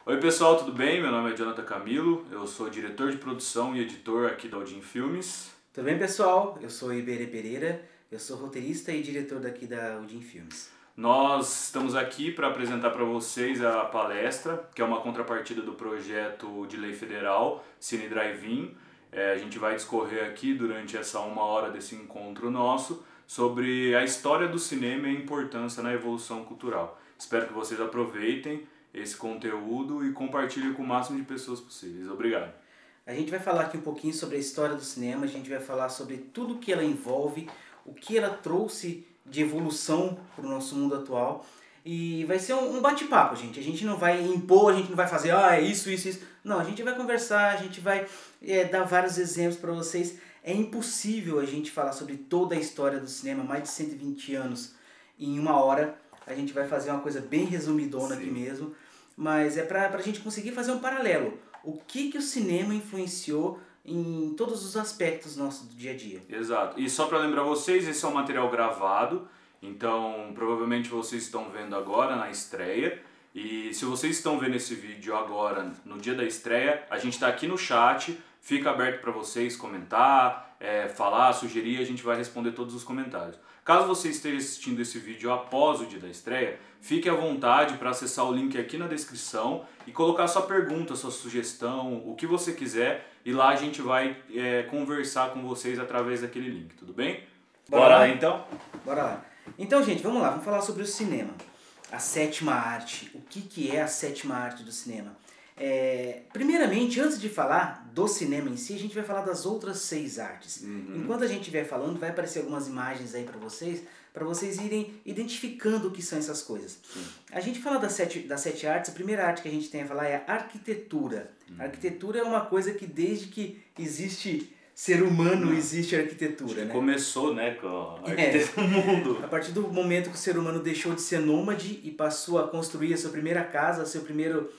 Oi pessoal, tudo bem? Meu nome é Jonathan Camilo, eu sou diretor de produção e editor aqui da Udin Filmes. Tudo bem, pessoal? Eu sou Iberê Pereira, eu sou roteirista e diretor daqui da Udin Filmes. Nós estamos aqui para apresentar para vocês a palestra, que é uma contrapartida do projeto de lei federal Cine Drive-In. A gente vai discorrer aqui durante essa 1 hora desse encontro nosso sobre a história do cinema e a importância na evolução cultural. Espero que vocês aproveitem esse conteúdo e compartilhem com o máximo de pessoas possíveis. Obrigado. A gente vai falar aqui um pouquinho sobre a história do cinema, a gente vai falar sobre tudo que ela envolve, o que ela trouxe de evolução para o nosso mundo atual. E vai ser um bate-papo, gente. A gente não vai impor, a gente não vai fazer, é isso, isso, isso. Não, a gente vai conversar, a gente vai dar vários exemplos para vocês. É impossível a gente falar sobre toda a história do cinema, mais de 120 anos, em 1 hora. A gente vai fazer uma coisa bem resumidona aqui mesmo, mas é para a gente conseguir fazer um paralelo. O que o cinema influenciou em todos os aspectos nossos do dia a dia. Exato. E só para lembrar vocês, esse é um material gravado, então provavelmente vocês estão vendo agora na estreia. E se vocês estão vendo esse vídeo agora, no dia da estreia, a gente está aqui no chat, fica aberto para vocês comentar, falar, sugerir, a gente vai responder todos os comentários. Caso você esteja assistindo esse vídeo após o dia da estreia, fique à vontade para acessar o link aqui na descrição e colocar sua pergunta, sua sugestão, o que você quiser, e lá a gente vai conversar com vocês através daquele link, tudo bem? Bora lá então? Bora lá. Então, gente, vamos lá, vamos falar sobre o cinema. A sétima arte. O que é a sétima arte do cinema? Primeiramente, antes de falar do cinema em si, a gente vai falar das outras 6 artes. Enquanto a gente estiver falando, vai aparecer algumas imagens aí para vocês irem identificando o que são essas coisas. A gente fala das sete artes, a primeira arte que a gente tem a falar é a arquitetura. A arquitetura é uma coisa que desde que existe ser humano existe arquitetura, né? Começou, né, com a arquitetura do mundo. A partir do momento que o ser humano deixou de ser nômade e passou a construir a sua primeira casa, seu primeiro...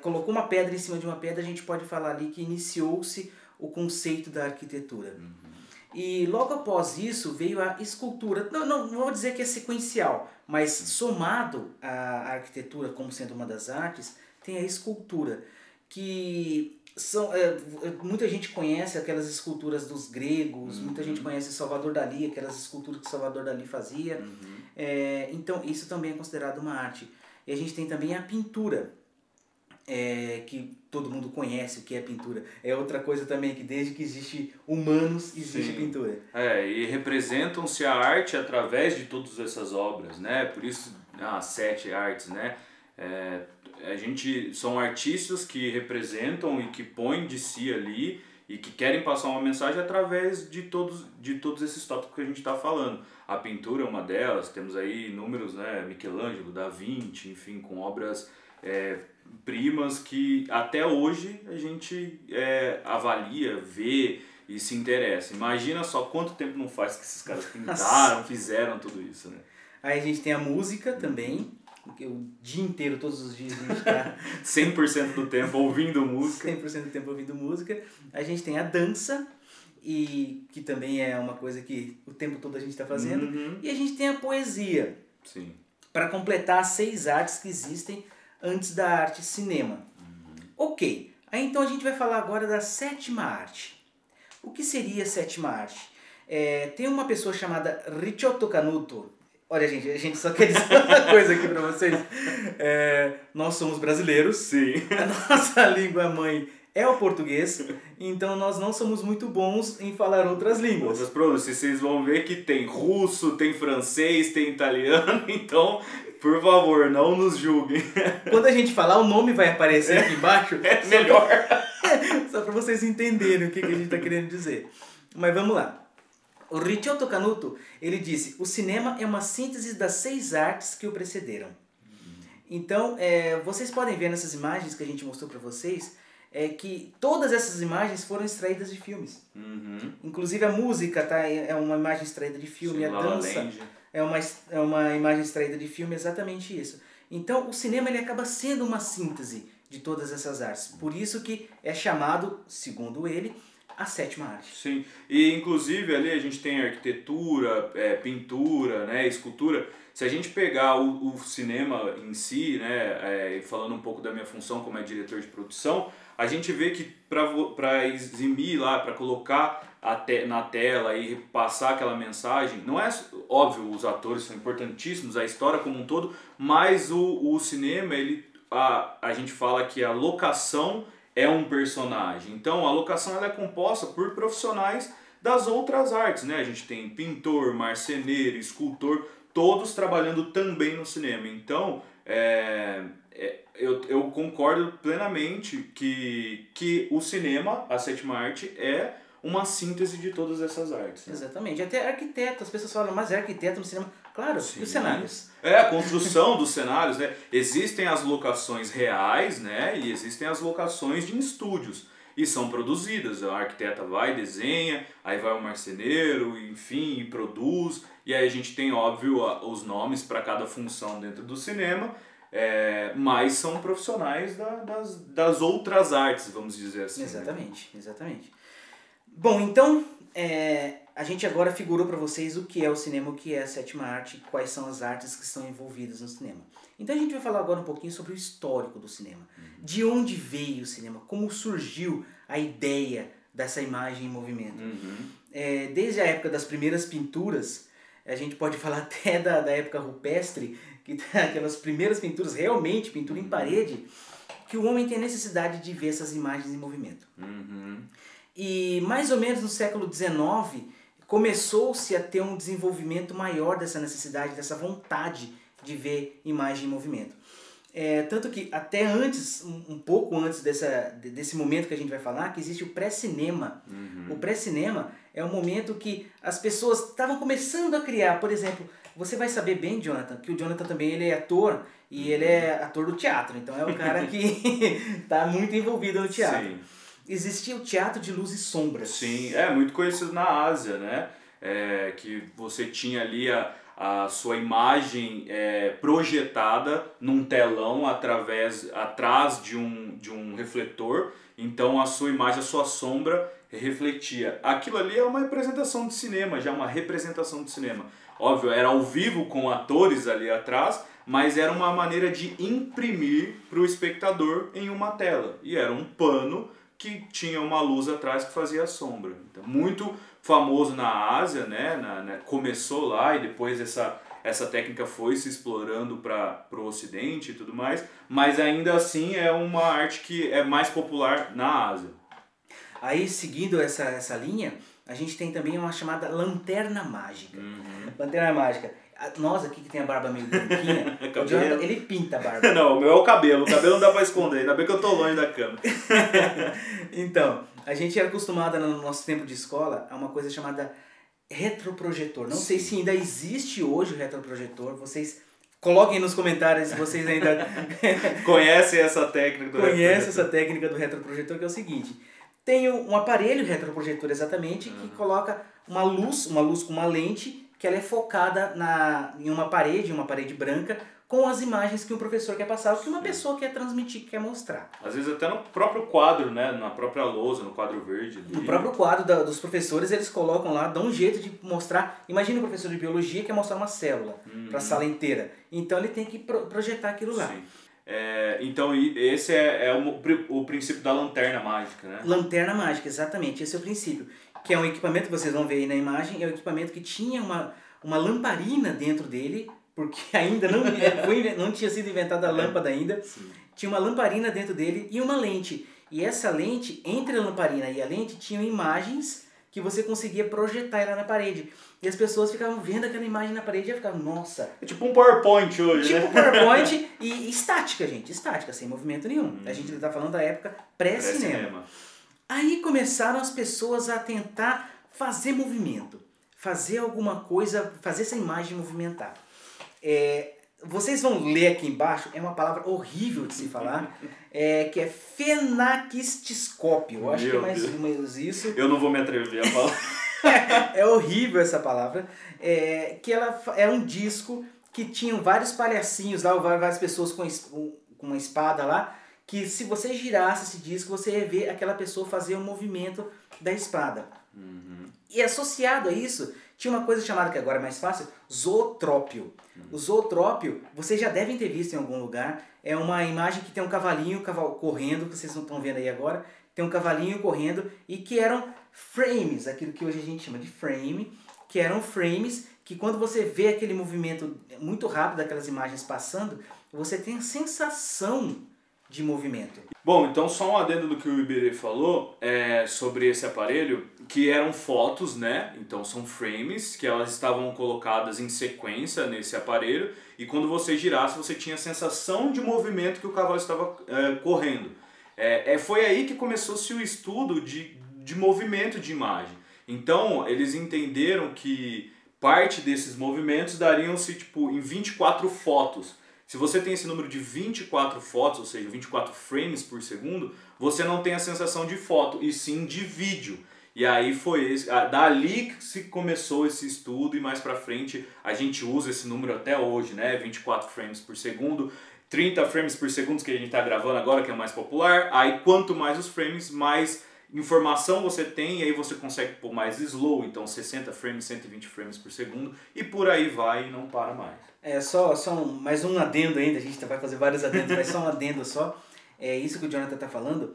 colocou uma pedra em cima de uma pedra, a gente pode falar ali que iniciou-se o conceito da arquitetura. E logo após isso veio a escultura. Não vou dizer que é sequencial, mas somado à arquitetura como sendo uma das artes, tem a escultura, que são, muita gente conhece aquelas esculturas dos gregos, muita gente conhece Salvador Dalí, aquelas esculturas que Salvador Dalí fazia. Então isso também é considerado uma arte. E a gente tem também a pintura, que todo mundo conhece o que é pintura. É outra coisa também, que desde que existe humanos, existe pintura. E representam-se a arte através de todas essas obras, né? Por isso, as 7 artes, né? São artistas que representam e que põem de si ali e que querem passar uma mensagem através de todos esses tópicos que a gente está falando. A pintura é uma delas, temos aí inúmeros, né? Michelangelo, Da Vinci, enfim, com obras primas que até hoje a gente avalia, vê e se interessa. Imagina só quanto tempo não faz que esses caras pintaram, fizeram tudo isso, né? Aí a gente tem a música também, porque o dia inteiro, todos os dias, a gente está 100% do tempo ouvindo música. 100% do tempo ouvindo música. A gente tem a dança, e que também é uma coisa que o tempo todo a gente está fazendo. E a gente tem a poesia. Sim. Para completar as 6 artes que existem antes da arte cinema. Ok, aí então a gente vai falar agora da sétima arte. O que seria a sétima arte? Tem uma pessoa chamada Ricciotto Canuto. Olha, gente, a gente só quer dizer uma coisa aqui para vocês. Nós somos brasileiros. Sim. A nossa língua mãe é o português, então nós não somos muito bons em falar outras línguas. Outras pronúncias, vocês vão ver que tem russo, tem francês, tem italiano, então, por favor, não nos julguem. Quando a gente falar, o nome vai aparecer aqui embaixo. É melhor. Só para vocês entenderem o que a gente está querendo dizer. Mas vamos lá. O Ricciotto Canuto, ele disse: o cinema é uma síntese das 6 artes que o precederam. Então, vocês podem ver nessas imagens que a gente mostrou para vocês, que todas essas imagens foram extraídas de filmes. Inclusive a música é uma imagem extraída de filme, Sim, a dança é uma imagem extraída de filme, exatamente isso. Então o cinema ele acaba sendo uma síntese de todas essas artes. Por isso que é chamado, segundo ele, a sétima arte. Sim, e inclusive ali a gente tem arquitetura, pintura, né, escultura. Se a gente pegar o cinema em si, né, falando um pouco da minha função como diretor de produção, a gente vê que para eximir lá, para colocar na tela e passar aquela mensagem, não é óbvio, os atores são importantíssimos, a história como um todo, mas o cinema, a gente fala que a locação é um personagem. Então a locação ela é composta por profissionais das outras artes, né? A gente tem pintor, marceneiro, escultor, todos trabalhando também no cinema. Então eu concordo plenamente que o cinema, a sétima arte, é uma síntese de todas essas artes. Né? Exatamente. Até arquiteto, as pessoas falam, mas é arquiteto no cinema. Claro, Sim. E os cenários? A construção dos cenários, né? Existem as locações reais, né? E existem as locações de estúdios. E são produzidas. A arquiteta vai, desenha, aí vai o marceneiro, enfim, e produz. E aí a gente tem, óbvio, os nomes para cada função dentro do cinema. Mas são profissionais das outras artes, vamos dizer assim. Exatamente, exatamente. Bom, então, a gente agora figurou para vocês o que é o cinema, o que é a sétima arte, quais são as artes que estão envolvidas no cinema. Então a gente vai falar agora um pouquinho sobre o histórico do cinema. De onde veio o cinema, como surgiu a ideia dessa imagem em movimento. Desde a época das primeiras pinturas, a gente pode falar até da época rupestre, que tem aquelas primeiras pinturas, realmente, pintura em parede, que o homem tem necessidade de ver essas imagens em movimento. E mais ou menos no século XIX, começou-se a ter um desenvolvimento maior dessa necessidade, dessa vontade de ver imagem em movimento. Tanto que até antes, um pouco antes desse momento que a gente vai falar, que existe o pré-cinema. O pré-cinema é um momento que as pessoas estavam começando a criar. Por exemplo, você vai saber bem, Jonathan, que o Jonathan também ele é ator, e ele é ator do teatro. Então é um cara que está muito envolvido no teatro. Sim. Existia o teatro de luz e sombras. Sim, é muito conhecido na Ásia, né? Que você tinha ali a sua imagem projetada num telão atrás de um refletor, então a sua imagem, a sua sombra refletia. Aquilo ali é uma representação de cinema, já uma representação de cinema. Óbvio, era ao vivo com atores ali atrás, mas era uma maneira de imprimir para o espectador em uma tela. E era um pano que tinha uma luz atrás que fazia a sombra. Então, muito famoso na Ásia, né? Começou lá e depois essa técnica foi se explorando para o Ocidente e tudo mais, mas ainda assim é uma arte que é mais popular na Ásia. Aí, seguindo essa linha, a gente tem também uma chamada lanterna mágica. Lanterna mágica. Nós aqui que tem a barba meio branquinha, o Jonathan, ele pinta a barba. Não, o meu é o cabelo não dá pra esconder, ainda bem que eu tô longe da câmera. Então, a gente era acostumado no nosso tempo de escola a uma coisa chamada retroprojetor. Não sei se ainda existe hoje o retroprojetor, vocês coloquem nos comentários se vocês ainda conhecem essa técnica do retroprojetor, que é o seguinte: tem um aparelho retroprojetor exatamente que coloca uma luz com uma lente que ela é focada em uma parede branca, com as imagens que o professor quer passar, o que uma pessoa quer transmitir, quer mostrar. Às vezes até no próprio quadro, né? Na própria lousa, no quadro verde. Ali. No próprio quadro dos professores, eles colocam lá, dão um jeito de mostrar. Imagina um professor de biologia que quer mostrar uma célula para a sala inteira. Então ele tem que projetar aquilo lá. Sim. Então esse é o princípio da lanterna mágica, né? Lanterna mágica, exatamente. Esse é o princípio. Que é um equipamento que vocês vão ver aí na imagem, é um equipamento que tinha uma lamparina dentro dele, porque ainda não tinha sido inventada a lâmpada ainda. Sim. Tinha uma lamparina dentro dele e uma lente. E essa lente, entre a lamparina e a lente, tinham imagens que você conseguia projetar ela na parede. E as pessoas ficavam vendo aquela imagem na parede e ficavam, nossa... É tipo um PowerPoint hoje, né? Tipo PowerPoint e estática, gente. Estática, sem movimento nenhum. A gente está falando da época pré-cinema. Aí começaram as pessoas a tentar fazer movimento. Fazer alguma coisa, fazer essa imagem movimentar. Vocês vão ler aqui embaixo, é uma palavra horrível de se falar, que é fenaquistiscópio. Eu acho que é mais ou menos isso. Eu não vou me atrever a falar. É horrível essa palavra. Que ela é um disco que tinham vários palhacinhos lá, várias pessoas com uma espada lá, que se você girasse esse disco, você ia ver aquela pessoa fazer um movimento da espada. E associado a isso, tinha uma coisa chamada, que agora é mais fácil, zootrópio. O zootrópio, vocês já devem ter visto em algum lugar, é uma imagem que tem um cavalinho correndo, que vocês não estão vendo aí agora, tem um cavalinho correndo, e que eram frames, aquilo que hoje a gente chama de frame, que eram frames que quando você vê aquele movimento muito rápido daquelas imagens passando, você tem a sensação de movimento. Bom, então só um adendo do que o Iberê falou sobre esse aparelho, que eram fotos, né? Então são frames que elas estavam colocadas em sequência nesse aparelho, e quando você girasse você tinha a sensação de movimento que o cavalo estava correndo. Foi aí que começou-se o estudo de movimento de imagem. Então eles entenderam que parte desses movimentos dariam-se tipo, em 24 fotos. Se você tem esse número de 24 fotos, ou seja, 24 frames por segundo, você não tem a sensação de foto, e sim de vídeo. E aí dali que se começou esse estudo, e mais pra frente a gente usa esse número até hoje, né? 24 frames por segundo, 30 frames por segundo que a gente está gravando agora, que é mais popular. Aí quanto mais os frames, mais informação você tem, e aí você consegue pôr mais slow, então 60 frames, 120 frames por segundo, e por aí vai e não para mais. Mais um adendo ainda, a gente vai fazer vários adendos, mas só um adendo só. É isso que o Jonathan está falando,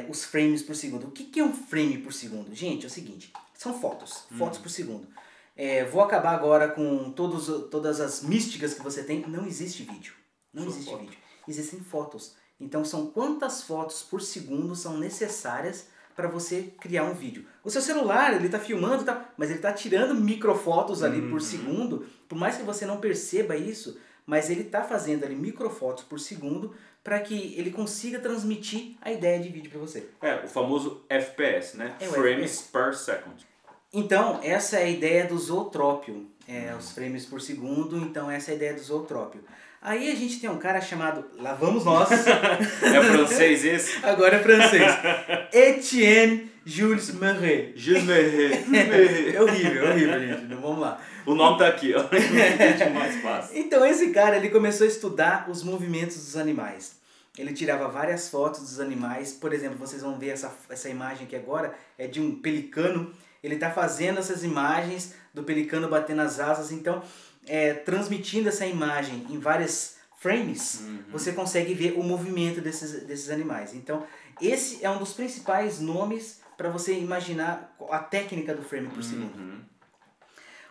os frames por segundo. O que é um frame por segundo? Gente, é o seguinte, são fotos por segundo. Vou acabar agora com todas as místicas que você tem. Não existe vídeo, vídeo, existem fotos. Então são quantas fotos por segundo são necessárias para você criar um vídeo. O seu celular, ele está filmando, mas ele está tirando microfotos ali por segundo, por mais que você não perceba isso, mas ele está fazendo ali microfotos por segundo para que ele consiga transmitir a ideia de vídeo para você. O famoso FPS, né? Frames per second. Então, essa é a ideia do zootrópio, os frames por segundo, então essa é a ideia do zootrópio. Aí a gente tem um cara chamado, lá vamos nós. É francês esse? Agora é francês. Etienne Jules Murray. Jules Murray. É horrível, gente. Então, vamos lá. O nome tá aqui, ó. É mais fácil. Então esse cara, ele começou a estudar os movimentos dos animais. Ele tirava várias fotos dos animais. Por exemplo, vocês vão ver essa imagem aqui agora, é de um pelicano. Ele está fazendo essas imagens do pelicano batendo as asas, então transmitindo essa imagem em vários frames, você consegue ver o movimento desses animais. Então, esse é um dos principais nomes para você imaginar a técnica do frame por segundo.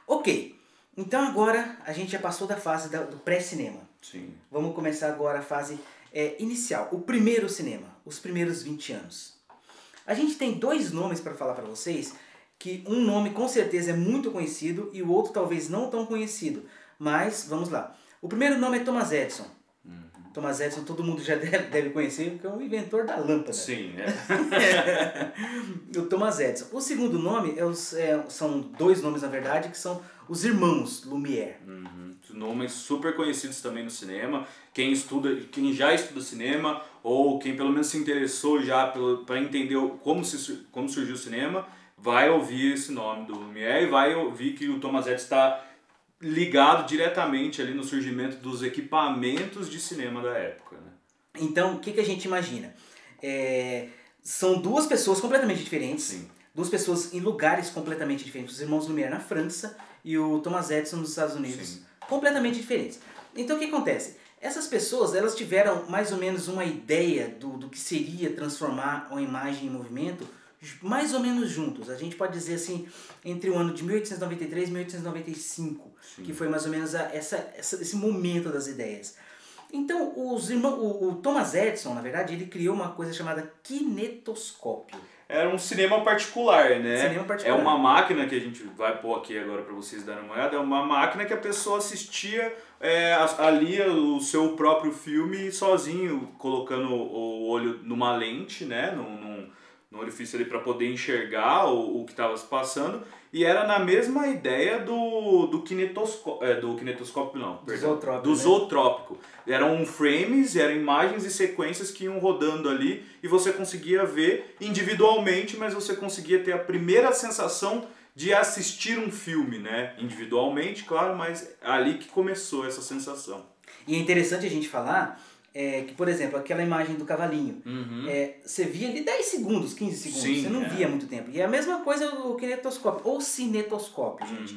Ok, então agora a gente já passou da fase do pré-cinema. Sim. Vamos começar agora a fase inicial, o primeiro cinema, os primeiros 20 anos. A gente tem dois nomes para falar para vocês, que um nome com certeza é muito conhecido e o outro talvez não tão conhecido. Mas, vamos lá. O primeiro nome é Thomas Edison. Thomas Edison todo mundo já deve conhecer, porque é o inventor da lâmpada. Sim, O Thomas Edison. O segundo nome são dois nomes, na verdade, que são os irmãos Lumière. Nomes super conhecidos também no cinema. Quem já estuda cinema, ou quem pelo menos se interessou já para entender como surgiu o cinema, vai ouvir esse nome do Lumière e vai ouvir que o Thomas Edison está ligado diretamente ali no surgimento dos equipamentos de cinema da época, né? Então, o que a gente imagina? São duas pessoas completamente diferentes. Sim. Duas pessoas em lugares completamente diferentes. Os irmãos Lumière na França e o Thomas Edison nos Estados Unidos. Sim. Completamente diferentes. Então, o que acontece? Essas pessoas, elas tiveram mais ou menos uma ideia do que seria transformar uma imagem em movimento mais ou menos juntos. A gente pode dizer assim, entre o ano de 1893 e 1895, Sim. que foi mais ou menos esse momento das ideias. Então, o Thomas Edison, na verdade, ele criou uma coisa chamada kinetoscópio. Era um cinema particular, né? Cinema particular. É uma máquina que a gente vai pôr aqui agora para vocês darem uma olhada. É uma máquina que a pessoa assistia ali o seu próprio filme sozinho, colocando o olho numa lente, né? No orifício ali para poder enxergar o que estava se passando, e era na mesma ideia do kinetoscópio não, perdão, do zootrópico. Eram frames, eram imagens e sequências que iam rodando ali e você conseguia ver individualmente, mas você conseguia ter a primeira sensação de assistir um filme, né? Individualmente, claro, mas ali que começou essa sensação. E é interessante a gente falar que, por exemplo, aquela imagem do cavalinho, você via ali 10 segundos, 15 segundos, Sim, você não via muito tempo. E é a mesma coisa o kinetoscópio, ou cinetoscópio, gente.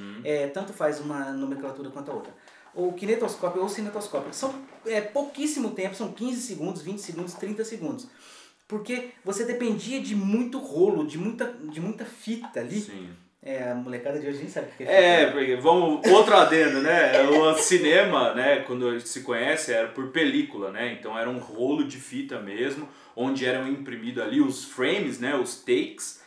Tanto faz uma nomenclatura quanto a outra. O kinetoscópio ou cinetoscópio. São pouquíssimo tempo, são 15 segundos, 20 segundos, 30 segundos. Porque você dependia de muito rolo, de muita fita ali. Sim. A molecada de hoje nem sabe o que é fita. Porque vamos, outro adendo, né? O cinema, né, quando se conhece, era por película, né? Então era um rolo de fita mesmo, onde eram imprimidos ali os frames, né, os takes,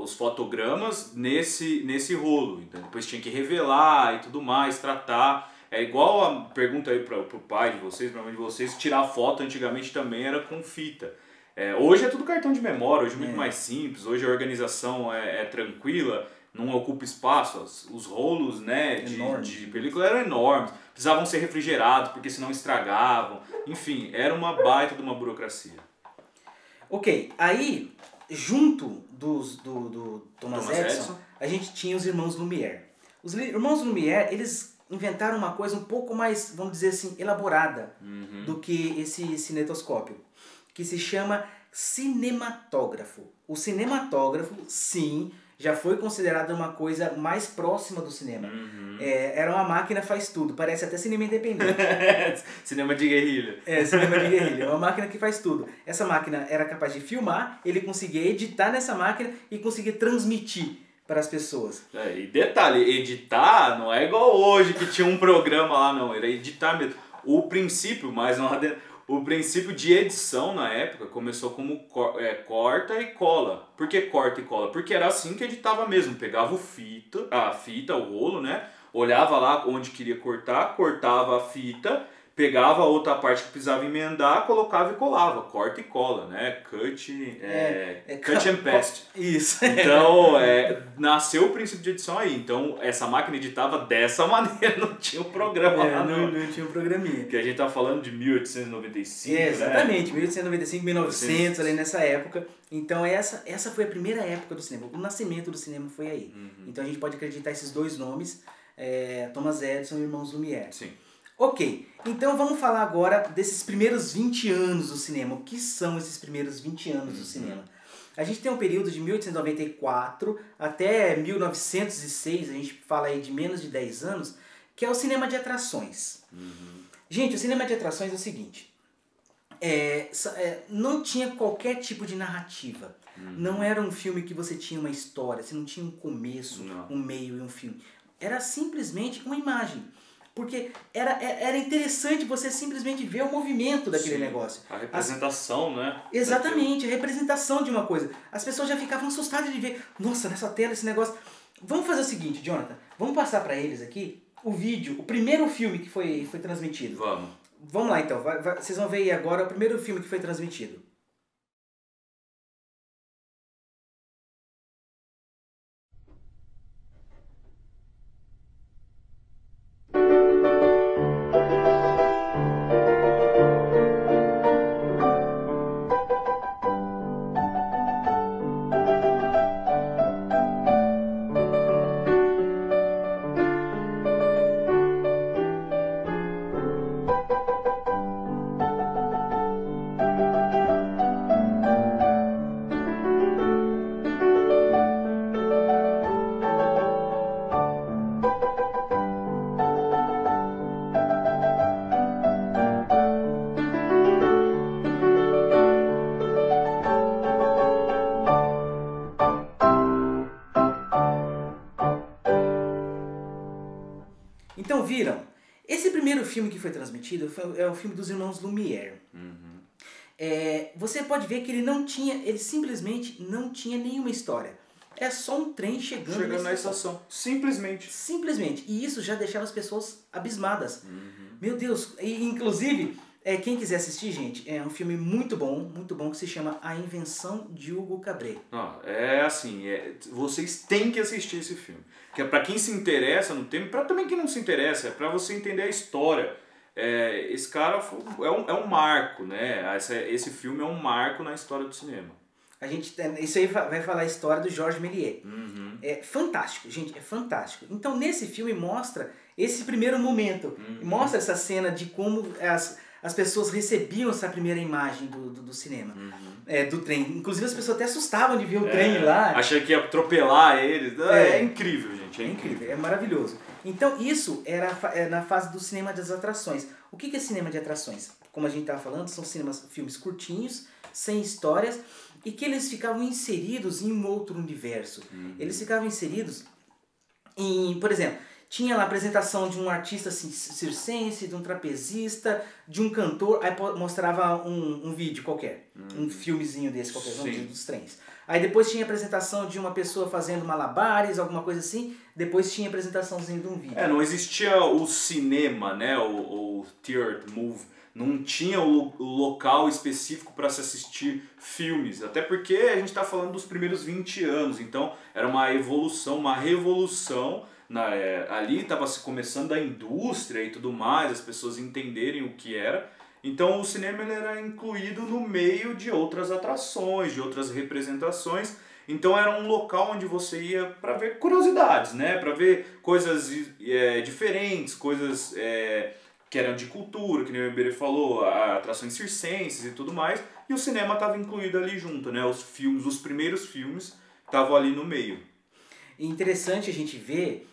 os fotogramas nesse rolo. Então depois tinha que revelar e tudo mais, tratar. É igual a pergunta aí pro pai de vocês, pra mãe de vocês, tirar foto antigamente também era com fita. Hoje é tudo cartão de memória, hoje é muito mais simples, hoje a organização é tranquila, não ocupa espaço, os rolos, né, de película eram enormes, precisavam ser refrigerados porque senão estragavam, enfim, era uma baita de uma burocracia. Ok, aí junto do Thomas Edison, a gente tinha os irmãos Lumière. Os irmãos Lumière, eles inventaram uma coisa um pouco mais, vamos dizer assim, elaborada do que esse cinetoscópio, que se chama cinematógrafo. O cinematógrafo, sim, já foi considerado uma coisa mais próxima do cinema. Era uma máquina faz tudo, parece até cinema independente. Cinema de guerrilha. Cinema de guerrilha, é uma máquina que faz tudo. Essa máquina era capaz de filmar, ele conseguia editar nessa máquina e conseguia transmitir para as pessoas. E detalhe, editar não é igual hoje que tinha um programa lá, não, era editar mesmo. O princípio, o princípio de edição na época começou como corta e cola. Por que corta e cola? Porque era assim que editava mesmo, pegava a fita, o rolo, né? Olhava lá onde queria cortar, cortava a fita, pegava a outra parte que precisava emendar, colocava e colava. Corta e cola, né? Cut and paste. Isso. Então, nasceu o princípio de edição aí. Então, essa máquina editava dessa maneira, não tinha um programa lá, não tinha um programinha. Que a gente tá falando de 1895, exatamente, 1895, 1900, ali nessa época. Então, essa foi a primeira época do cinema. O nascimento do cinema foi aí. Então, a gente pode acreditar esses dois nomes, Thomas Edison e Irmãos Lumière. Sim. Ok, então vamos falar agora desses primeiros 20 anos do cinema. O que são esses primeiros 20 anos do cinema? A gente tem um período de 1894 até 1906, a gente fala aí de menos de 10 anos, que é o cinema de atrações. Gente, o cinema de atrações é o seguinte, não tinha qualquer tipo de narrativa. Não era um filme que você tinha uma história, você não tinha um começo, um meio e um fim. Era simplesmente uma imagem. Porque era interessante você simplesmente ver o movimento daquele negócio. A representação, né? Exatamente, a representação de uma coisa. As pessoas já ficavam assustadas de ver, nossa, nessa tela esse negócio. Vamos fazer o seguinte, Jonathan, vamos passar para eles aqui o vídeo, o primeiro filme que foi transmitido. Vamos lá então, vocês vão ver aí agora o primeiro filme que foi transmitido. Então viram, esse primeiro filme que foi transmitido é o filme dos irmãos Lumière. Você pode ver que ele simplesmente não tinha nenhuma história. É só um trem chegando na estação. Simplesmente. Simplesmente. E isso já deixava as pessoas abismadas. Meu Deus. E, inclusive, quem quiser assistir, gente, é um filme muito bom, que se chama A Invenção de Hugo Cabret. Vocês têm que assistir esse filme. Que é pra quem se interessa no tema, pra também quem não se interessa, é pra você entender a história. Esse cara é um marco, né? Esse filme é um marco na história do cinema. Isso aí vai falar a história do Georges Méliès. É fantástico, gente, é fantástico. Então, nesse filme mostra esse primeiro momento. Mostra essa cena de como as pessoas recebiam essa primeira imagem do cinema, do trem. Inclusive as pessoas até assustavam de ver o trem lá. Achando que ia atropelar eles. É incrível, gente. É incrível. É maravilhoso. Então isso era na fase do cinema das atrações. O que é cinema de atrações? Como a gente estava falando, são filmes curtinhos, sem histórias, e que eles ficavam inseridos em um outro universo. Eles ficavam inseridos em, por exemplo, tinha lá a apresentação de um artista circense, de um trapezista, de um cantor, aí mostrava um vídeo qualquer, um filmezinho desse qualquer, dos trens. Aí depois tinha a apresentação de uma pessoa fazendo malabares, alguma coisa assim, depois tinha a apresentaçãozinha de um vídeo. Não existia o cinema, né, o theater move, não tinha o local específico para se assistir filmes, até porque a gente está falando dos primeiros 20 anos, então era uma evolução, uma revolução. Ali estava se começando a indústria e tudo mais, as pessoas entenderem o que era. Então o cinema ele era incluído no meio de outras atrações, de outras representações. Então era um local onde você ia para ver curiosidades, né? Para ver coisas diferentes, coisas que eram de cultura, que nem o Iberê falou, atrações circenses e tudo mais. E o cinema estava incluído ali junto, né? Os primeiros filmes estavam ali no meio. E interessante a gente ver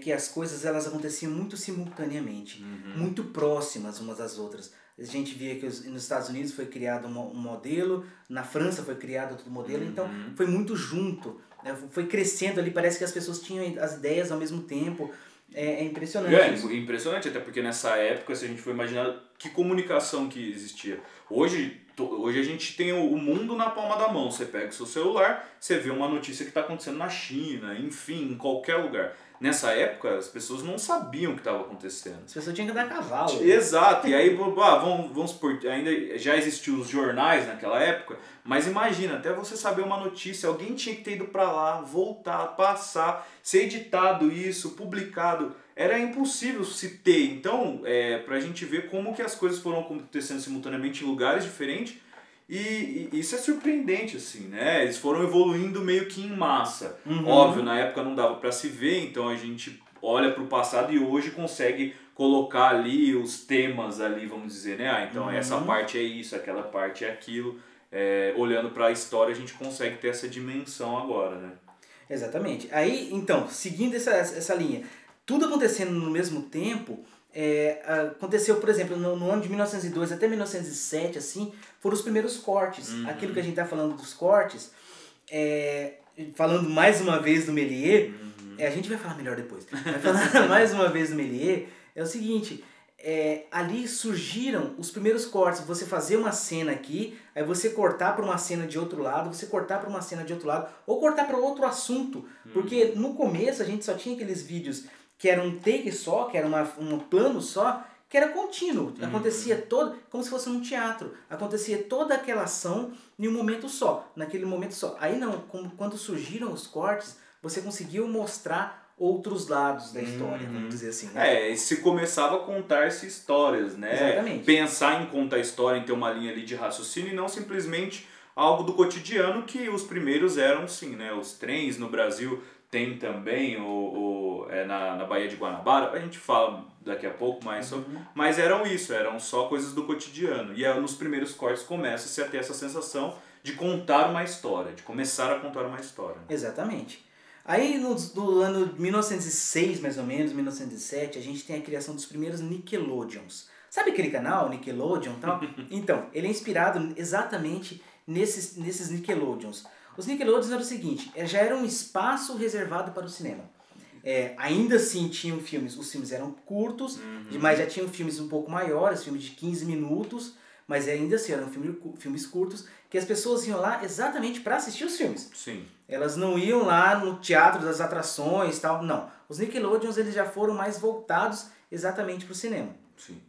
que as coisas elas aconteciam muito simultaneamente, muito próximas umas das outras. A gente via que nos Estados Unidos foi criado um modelo, na França foi criado outro modelo, então foi muito junto, né? Foi crescendo ali, parece que as pessoas tinham as ideias ao mesmo tempo. É impressionante. Impressionante, até porque nessa época, se a gente for imaginar que comunicação que existia. Hoje a gente tem o mundo na palma da mão. Você pega o seu celular, você vê uma notícia que está acontecendo na China, enfim, em qualquer lugar. Nessa época, as pessoas não sabiam o que estava acontecendo. As pessoas tinham que andar a cavalo. Exato, e aí, vamos supor, ainda já existiam os jornais naquela época, mas imagina, até você saber uma notícia, alguém tinha que ter ido para lá, voltar, passar, ser editado isso, publicado, era impossível se ter. Então, pra gente ver como que as coisas foram acontecendo simultaneamente em lugares diferentes, e isso é surpreendente, assim, né? Eles foram evoluindo meio que em massa. Óbvio, na época não dava para se ver, então a gente olha para o passado e hoje consegue colocar ali os temas ali, vamos dizer, né? Então essa parte é isso, aquela parte é aquilo. Olhando para a história a gente consegue ter essa dimensão agora, né? Exatamente. Aí, então, seguindo essa linha, tudo acontecendo no mesmo tempo... aconteceu, por exemplo, no ano de 1902 até 1907, assim, foram os primeiros cortes. Aquilo que a gente está falando dos cortes, falando mais uma vez do Méliès, a gente vai falar melhor depois, vai falar mais uma vez do Méliès, é o seguinte, ali surgiram os primeiros cortes, você fazer uma cena aqui, aí você cortar para uma cena de outro lado, você cortar para uma cena de outro lado, ou cortar para outro assunto, porque no começo a gente só tinha aqueles vídeos que era um take só, que era um plano só, que era contínuo. Acontecia como se fosse um teatro. Acontecia toda aquela ação em um momento só, naquele momento só. Aí não, quando surgiram os cortes, você conseguiu mostrar outros lados da história, vamos dizer assim. Né? Se começava a contar-se histórias, né? Exatamente. Pensar em contar história, em ter uma linha ali de raciocínio e não simplesmente algo do cotidiano, que os primeiros eram sim, né? Os trens no Brasil... Tem também na Baía de Guanabara, a gente fala daqui a pouco mais sobre, mas eram só coisas do cotidiano. E nos primeiros cortes começa-se a ter essa sensação de contar uma história, de começar a contar uma história. Exatamente. Aí no ano 1906, mais ou menos, 1907, a gente tem a criação dos primeiros Nickelodeons. Sabe aquele canal, Nickelodeon e tal? Então, ele é inspirado exatamente nesses Nickelodeons. Os Nickelodeons eram o seguinte, já era um espaço reservado para o cinema. Ainda assim tinham filmes, os filmes eram curtos, mas já tinham filmes um pouco maiores, filmes de 15 minutos, mas ainda assim eram filmes curtos, que as pessoas iam lá exatamente para assistir os filmes. Sim. Elas não iam lá no teatro das atrações e tal, não. Os Nickelodeons eles já foram mais voltados exatamente para o cinema. Sim.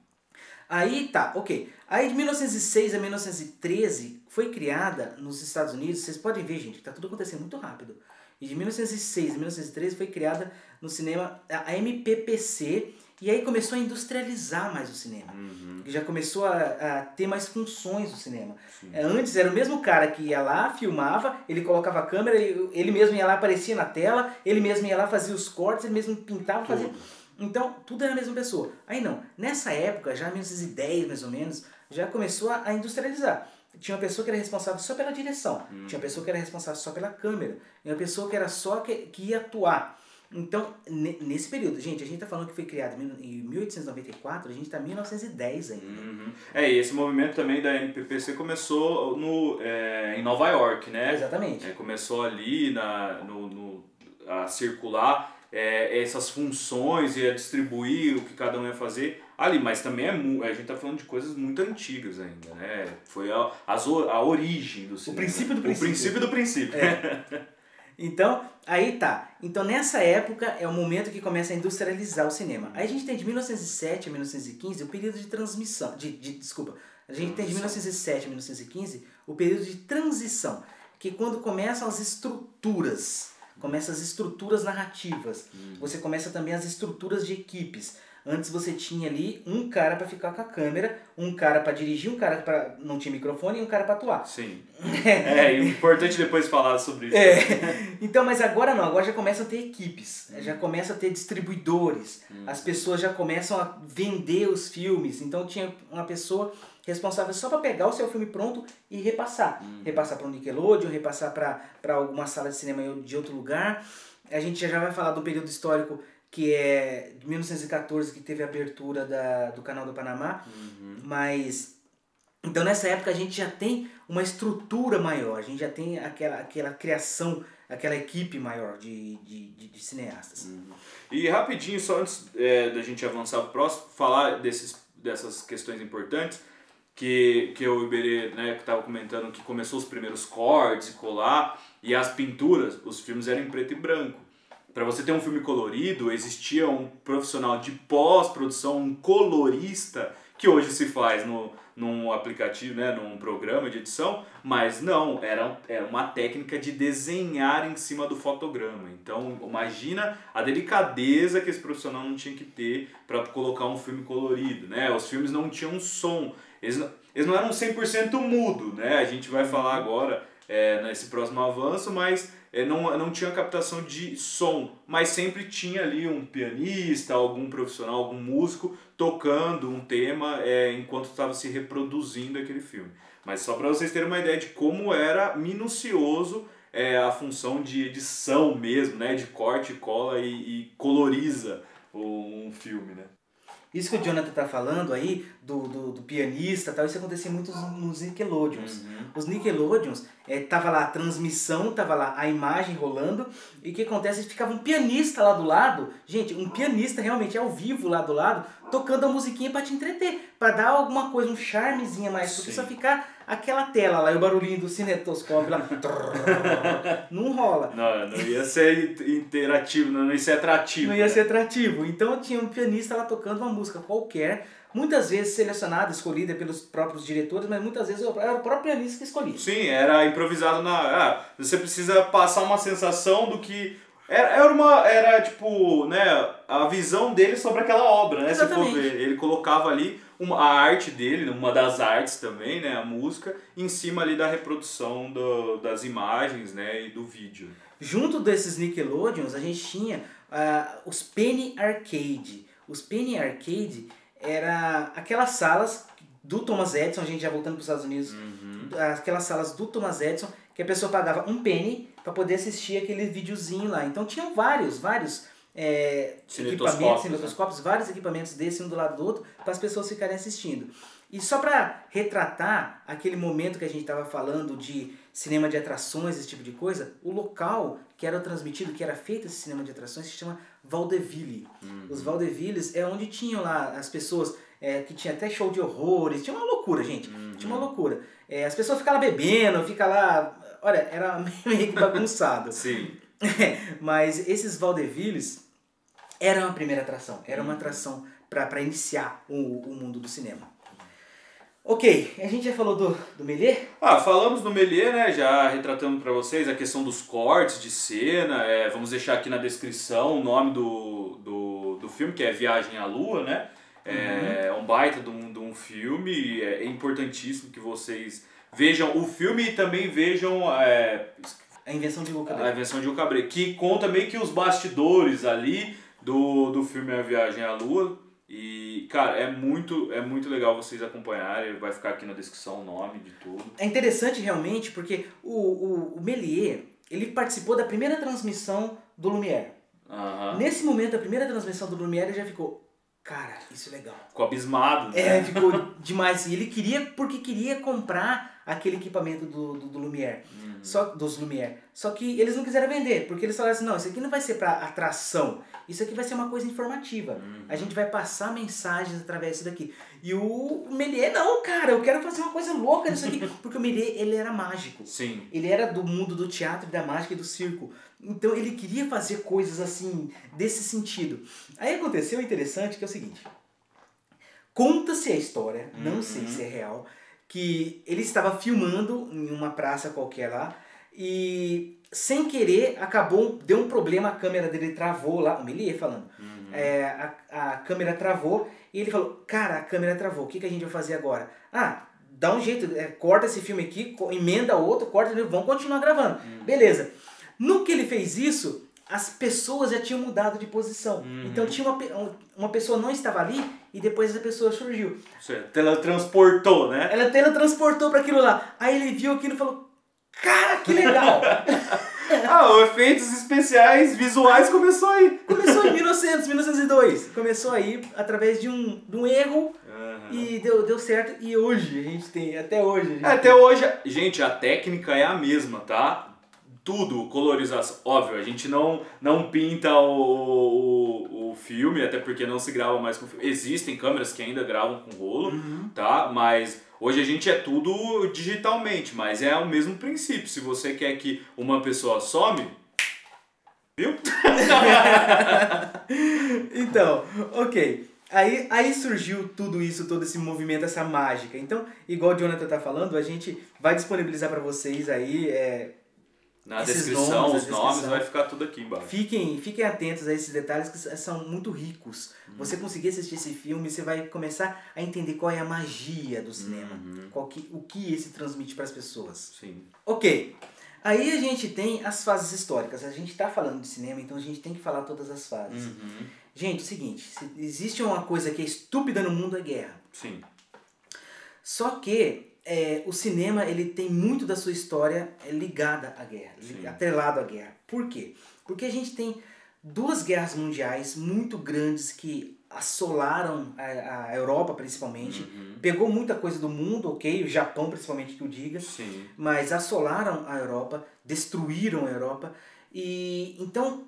Aí tá, ok. Aí de 1906 a 1913 foi criada nos Estados Unidos, vocês podem ver, gente, tá tudo acontecendo muito rápido. E de 1906 a 1913 foi criada no cinema a MPPC, e aí começou a industrializar mais o cinema. Já começou a ter mais funções do cinema. Antes era o mesmo cara que ia lá, filmava, ele colocava a câmera, ele mesmo ia lá, aparecia na tela, ele mesmo ia lá, fazia os cortes, ele mesmo pintava, fazia... Então, tudo era a mesma pessoa. Aí não, nessa época, já em 1910 mais ou menos, já começou a industrializar. Tinha uma pessoa que era responsável só pela direção, tinha uma pessoa que era responsável só pela câmera, e uma pessoa que era só que ia atuar. Então, nesse período, gente, a gente tá falando que foi criado em 1894, a gente tá em 1910 ainda. E esse movimento também da NPPC começou em Nova York, né? Exatamente. Começou ali a circular essas funções e a distribuir o que cada um ia fazer ali, mas também a gente tá falando de coisas muito antigas ainda, né? Foi a origem do cinema. O princípio do princípio. O princípio do princípio. Então, aí tá. Então, nessa época é o momento que começa a industrializar o cinema. Aí a gente tem de 1907 a 1915 o período de transmissão. Desculpa. A gente tem de 1907 a 1915 o período de transição, que é quando começam as estruturas. Começam as estruturas narrativas. Você começa também as estruturas de equipes. Antes você tinha ali um cara para ficar com a câmera, um cara para dirigir, um cara para não tinha microfone e um cara para atuar. Sim. É importante depois falar sobre isso. Então, mas agora não, agora já começam a ter equipes, já começa a ter distribuidores, as pessoas já começam a vender os filmes. Então tinha uma pessoa responsável só para pegar o seu filme pronto e repassar. Repassar para o Nickelodeon, repassar para alguma sala de cinema de outro lugar. A gente já vai falar do período histórico que é de 1914, que teve a abertura do Canal do Panamá, mas então nessa época a gente já tem uma estrutura maior, a gente já tem aquela criação, aquela equipe maior de cineastas. E rapidinho, só antes da gente avançar para o próximo, falar dessas questões importantes, que o Iberê, né, que estava comentando que começou os primeiros cortes e colar, e as pinturas, os filmes eram em preto e branco. Para você ter um filme colorido, existia um profissional de pós-produção, um colorista, que hoje se faz num aplicativo, né, num programa de edição, mas não, era uma técnica de desenhar em cima do fotograma. Então, imagina a delicadeza que esse profissional não tinha que ter para colocar um filme colorido, né? Os filmes não tinham som, eles não eram 100% mudo, né? A gente vai falar agora nesse próximo avanço, mas não tinha captação de som, mas sempre tinha ali um pianista, algum profissional, algum músico tocando um tema enquanto estava se reproduzindo aquele filme. Mas só para vocês terem uma ideia de como era minucioso a função de edição mesmo, né? De corte, cola e coloriza um filme, né? Isso que o Jonathan tá falando aí, do pianista e tal, isso acontecia muito nos Nickelodeons. Os Nickelodeons, tava lá a transmissão, tava lá a imagem rolando, e o que acontece? Ficava um pianista lá do lado, gente, um pianista realmente ao vivo lá do lado, tocando a musiquinha pra te entreter, pra dar alguma coisa, um charmezinho a mais, porque só ficar aquela tela lá, e o barulhinho do cinetoscópio lá, não rola. Não ia ser interativo, não ia ser atrativo. Não ia ser atrativo. Então tinha um pianista lá tocando uma música qualquer, muitas vezes selecionada, escolhida pelos próprios diretores, mas muitas vezes era o próprio pianista que escolhia. Sim, era improvisado você precisa passar uma sensação do que... Era tipo, né, a visão dele sobre aquela obra, né? Exatamente. Se for ver, ele colocava ali a arte dele, uma das artes também, né, a música, em cima ali da reprodução das imagens, né, e do vídeo. Junto desses Nickelodeons, a gente tinha os Penny Arcade. Os Penny Arcade era aquelas salas do Thomas Edison, a gente já voltando para os Estados Unidos, aquelas salas do Thomas Edison, que a pessoa pagava um penny para poder assistir aquele videozinho lá. Então tinham vários equipamentos, cinetoscópios, vários equipamentos desse um do lado do outro, para as pessoas ficarem assistindo. E só para retratar aquele momento que a gente estava falando de cinema de atrações, esse tipo de coisa, o local que era transmitido, que era feito esse cinema de atrações, se chama Vaudeville. Os Vaudevilles é onde tinham lá as pessoas, que tinha até show de horrores, tinha uma loucura, gente, tinha uma loucura. As pessoas ficam lá bebendo, ficam lá, olha, era meio que bagunçado. Sim. Mas esses Vaudevilles eram a primeira atração, era uma atração para iniciar o mundo do cinema. Ok, a gente já falou do Méliès? Falamos do Méliès, né? Já retratando para vocês a questão dos cortes de cena. Vamos deixar aqui na descrição o nome do filme, que é Viagem à Lua, né? É um baita de um filme. É importantíssimo que vocês vejam o filme e também vejam A Invenção de Hugo Cabret. A Invenção de Hugo Cabret, que conta meio que os bastidores ali do filme A Viagem à Lua. E, cara, é muito legal vocês acompanharem. Vai ficar aqui na descrição o nome de tudo. É interessante realmente porque o Méliès, ele participou da primeira transmissão do Lumière. Nesse momento, a primeira transmissão do Lumière, ele já ficou, cara, isso é legal. Ficou abismado, né? Ficou demais. E ele queria comprar aquele equipamento do Lumière, dos Lumière. Só que eles não quiseram vender, porque eles falaram assim, não, isso aqui não vai ser para atração, isso aqui vai ser uma coisa informativa. A gente vai passar mensagens através disso daqui. E o Méliès, não, cara, eu quero fazer uma coisa louca nisso aqui. Porque o Méliès, ele era mágico. Sim. Ele era do mundo do teatro, da mágica e do circo. Então ele queria fazer coisas assim, desse sentido. Aí aconteceu interessante que é o seguinte. Conta-se a história, não sei se é real, que ele estava filmando em uma praça qualquer lá e sem querer deu um problema, a câmera dele travou lá, o Méliès falando, a câmera travou e ele falou, cara, a câmera travou, o que a gente vai fazer agora? Dá um jeito, corta esse filme aqui, emenda outro, corta, vamos continuar gravando, beleza. No que ele fez isso, as pessoas já tinham mudado de posição. Então tinha uma pessoa não estava ali e depois essa pessoa surgiu. Você teletransportou, né? Ela teletransportou para aquilo lá. Aí ele viu aquilo e falou, cara, que legal! Os efeitos especiais visuais começou aí. Começou em 1902. Começou aí através de um erro e deu certo. E hoje, a gente tem, até hoje... Hoje, gente, a técnica é a mesma, tá? Tudo, colorização, óbvio, a gente não pinta o filme, até porque não se grava mais com filme. Existem câmeras que ainda gravam com rolo, tá? Mas hoje a gente é tudo digitalmente, mas é o mesmo princípio. Se você quer que uma pessoa some, viu? Então, ok. Aí surgiu tudo isso, todo esse movimento, essa mágica. Então, igual o Jonathan tá falando, a gente vai disponibilizar para vocês aí... Na descrição, os nomes, vai ficar tudo aqui embaixo. Fiquem atentos a esses detalhes que são muito ricos. Você conseguir assistir esse filme, você vai começar a entender qual é a magia do cinema. O que esse transmite para as pessoas. Sim. Ok. Aí a gente tem as fases históricas. A gente está falando de cinema, então a gente tem que falar todas as fases. Gente, é o seguinte. Se existe uma coisa que é estúpida no mundo, é guerra. Sim. Só que... o cinema, ele tem muito da sua história ligada à guerra, atrelado à guerra. Por quê? Porque a gente tem duas guerras mundiais muito grandes que assolaram a Europa, principalmente. Pegou muita coisa do mundo, ok? O Japão, principalmente, que eu diga. Sim. Mas assolaram a Europa, destruíram a Europa. E então,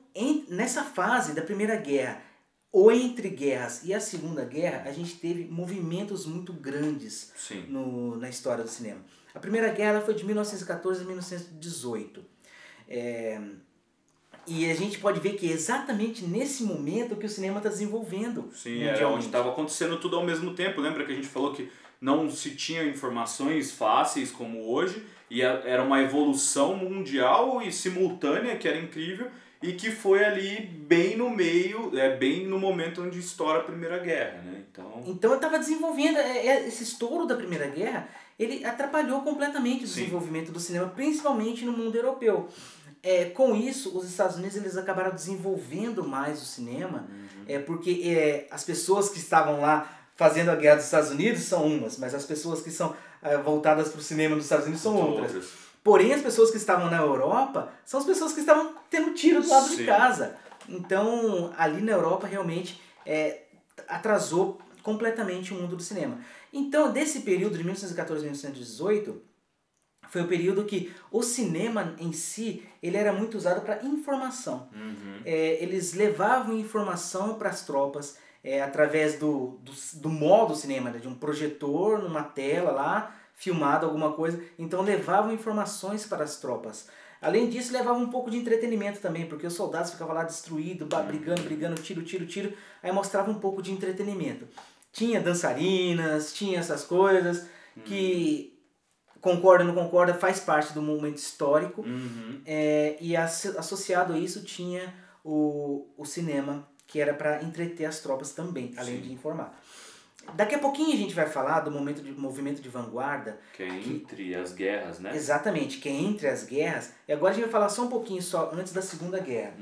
nessa fase da Primeira Guerra, ou entre guerras e a Segunda Guerra, a gente teve movimentos muito grandes na história do cinema. A Primeira Guerra ela foi de 1914 a 1918. E a gente pode ver que é exatamente nesse momento que o cinema está desenvolvendo. Sim, era onde estava acontecendo tudo ao mesmo tempo. Lembra que a gente falou que não se tinha informações fáceis como hoje, e era uma evolução mundial e simultânea que era incrível, e que foi ali bem no meio, bem no momento onde estoura a Primeira Guerra, né? Então eu estava desenvolvendo, esse estouro da Primeira Guerra, ele atrapalhou completamente o desenvolvimento do cinema, principalmente no mundo europeu. Com isso, os Estados Unidos eles acabaram desenvolvendo mais o cinema, porque as pessoas que estavam lá fazendo a guerra dos Estados Unidos são umas, mas as pessoas que são voltadas para o cinema dos Estados Unidos são outras. Porém, as pessoas que estavam na Europa são as pessoas que estavam tendo tiro do lado de casa. Então, ali na Europa, realmente, atrasou completamente o mundo do cinema. Então, desse período de 1914 a 1918, foi o período que o cinema em si, ele era muito usado para informação. Eles levavam informação para as tropas através do modo cinema, né? De um projetor numa tela lá, filmado alguma coisa, então levavam informações para as tropas. Além disso, levavam um pouco de entretenimento também, porque os soldados ficavam lá destruídos, brigando, tiro, aí mostrava um pouco de entretenimento. Tinha dançarinas, tinha essas coisas, que concorda ou não concorda, faz parte do momento histórico, e associado a isso tinha o cinema, que era para entreter as tropas também, além de informar. Daqui a pouquinho a gente vai falar do movimento de vanguarda. Que é entre as guerras, né? Exatamente, que é entre as guerras. E agora a gente vai falar só um pouquinho, só antes da Segunda Guerra.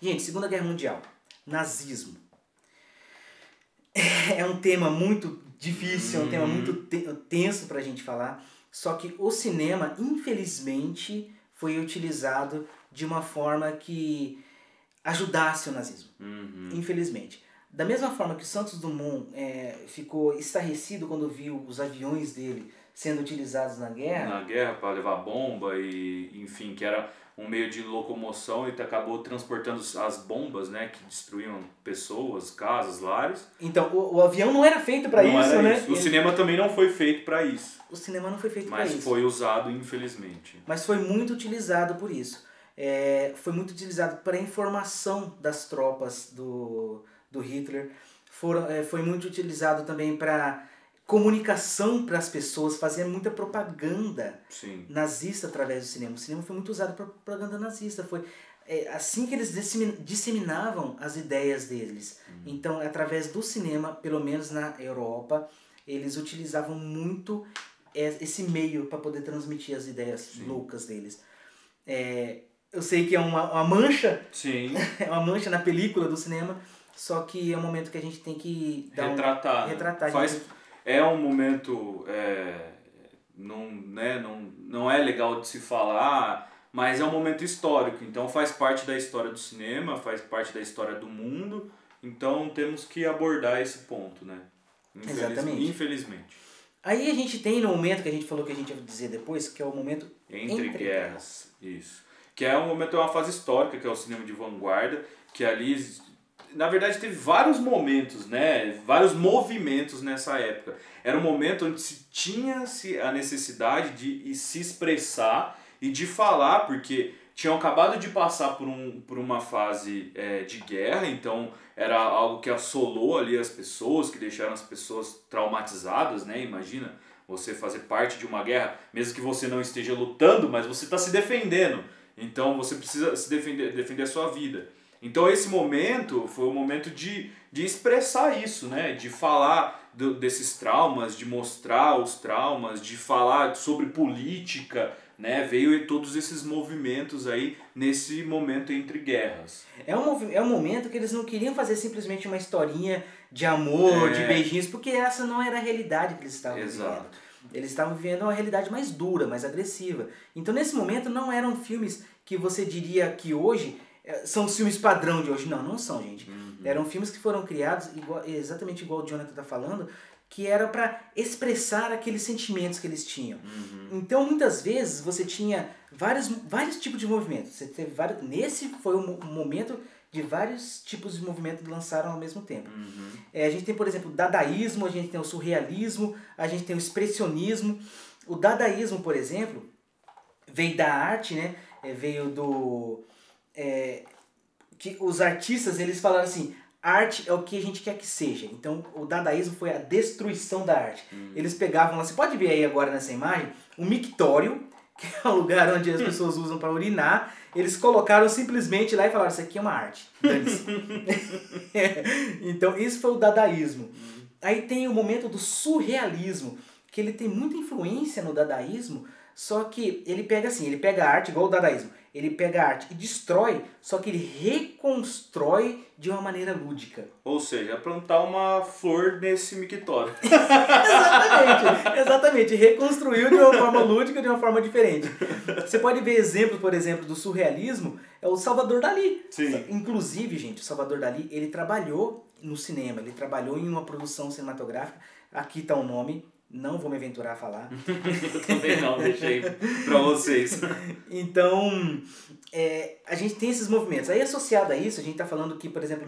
Gente, Segunda Guerra Mundial. Nazismo. É um tema muito difícil, é um tema muito tenso para a gente falar, só que o cinema, infelizmente, foi utilizado de uma forma que ajudasse o nazismo, infelizmente. Da mesma forma que o Santos Dumont ficou estarrecido quando viu os aviões dele sendo utilizados na guerra. Na guerra para levar bomba e, enfim, que era um meio de locomoção e acabou transportando as bombas, né, que destruíam pessoas, casas, lares. Então, o avião não era feito para isso, né? O cinema também não foi feito para isso. O cinema não foi feito para isso. Mas foi usado, infelizmente. Mas foi muito utilizado por isso. Foi muito utilizado para a informação das tropas do Hitler. Foi muito utilizado também para comunicação para as pessoas, fazer muita propaganda nazista através do cinema. O cinema foi muito usado para propaganda nazista. Foi assim que eles disseminavam as ideias deles. Então, através do cinema, pelo menos na Europa, eles utilizavam muito esse meio para poder transmitir as ideias loucas deles. Eu sei que é uma mancha, é uma mancha na película do cinema, só que é um momento que a gente tem que retratar. É um momento, não é legal de se falar, mas é um momento histórico, então faz parte da história do cinema, faz parte da história do mundo, então temos que abordar esse ponto, né? Infelizmente. Aí a gente tem no momento que a gente falou que a gente ia dizer depois, que é o momento entre guerras. Isso. Que é um momento, é uma fase histórica, que é o cinema de vanguarda, que ali, na verdade, teve vários momentos, né? Vários movimentos nessa época. Era um momento onde tinha a necessidade de se expressar e de falar, porque tinham acabado de passar por uma fase de guerra, então era algo que assolou ali as pessoas, que deixaram as pessoas traumatizadas, né? Imagina você fazer parte de uma guerra, mesmo que você não esteja lutando, mas você está se defendendo. Então você precisa se defender a sua vida. Então esse momento foi o momento de expressar isso, né? De falar desses traumas, de mostrar os traumas, de falar sobre política, né? Veio todos esses movimentos aí nesse momento entre guerras. É um momento que eles não queriam fazer simplesmente uma historinha de amor, de beijinhos, porque essa não era a realidade que eles estavam vivendo. Eles estavam vivendo uma realidade mais dura, mais agressiva. Então nesse momento não eram filmes que você diria que hoje são os filmes padrão de hoje. Não, não são, gente. Eram filmes que foram criados exatamente igual o Jonathan está falando, que era para expressar aqueles sentimentos que eles tinham. Então, muitas vezes, você tinha vários tipos de movimentos. Você teve nesse foi um momento de vários tipos de movimentos que lançaram ao mesmo tempo. A gente tem, por exemplo, o dadaísmo, a gente tem o surrealismo, a gente tem o expressionismo. O dadaísmo, por exemplo, veio da arte, né? Veio do... que os artistas, eles falaram assim, arte é o que a gente quer que seja. Então, o dadaísmo foi a destruição da arte. Eles pegavam lá, você pode ver aí agora nessa imagem, um mictório, que é o lugar onde as pessoas usam para urinar. Eles colocaram simplesmente lá e falaram, isso aqui é uma arte. Então, isso foi o dadaísmo. Aí tem o momento do surrealismo, que ele tem muita influência no dadaísmo, só que ele pega assim, ele pega a arte, igual o dadaísmo, ele pega a arte e destrói, só que ele reconstrói de uma maneira lúdica. Ou seja, plantar uma flor nesse mictório. Exatamente. Reconstruiu de uma forma lúdica, de uma forma diferente. Você pode ver exemplos, por exemplo, do surrealismo, é o Salvador Dalí. Sim. Inclusive, gente, o Salvador Dalí, ele trabalhou no cinema, ele trabalhou em uma produção cinematográfica, aqui está o nome, não vou me aventurar a falar. Eu também não, deixei pra vocês. Então, a gente tem esses movimentos. Aí, associado a isso, a gente está falando que, por exemplo,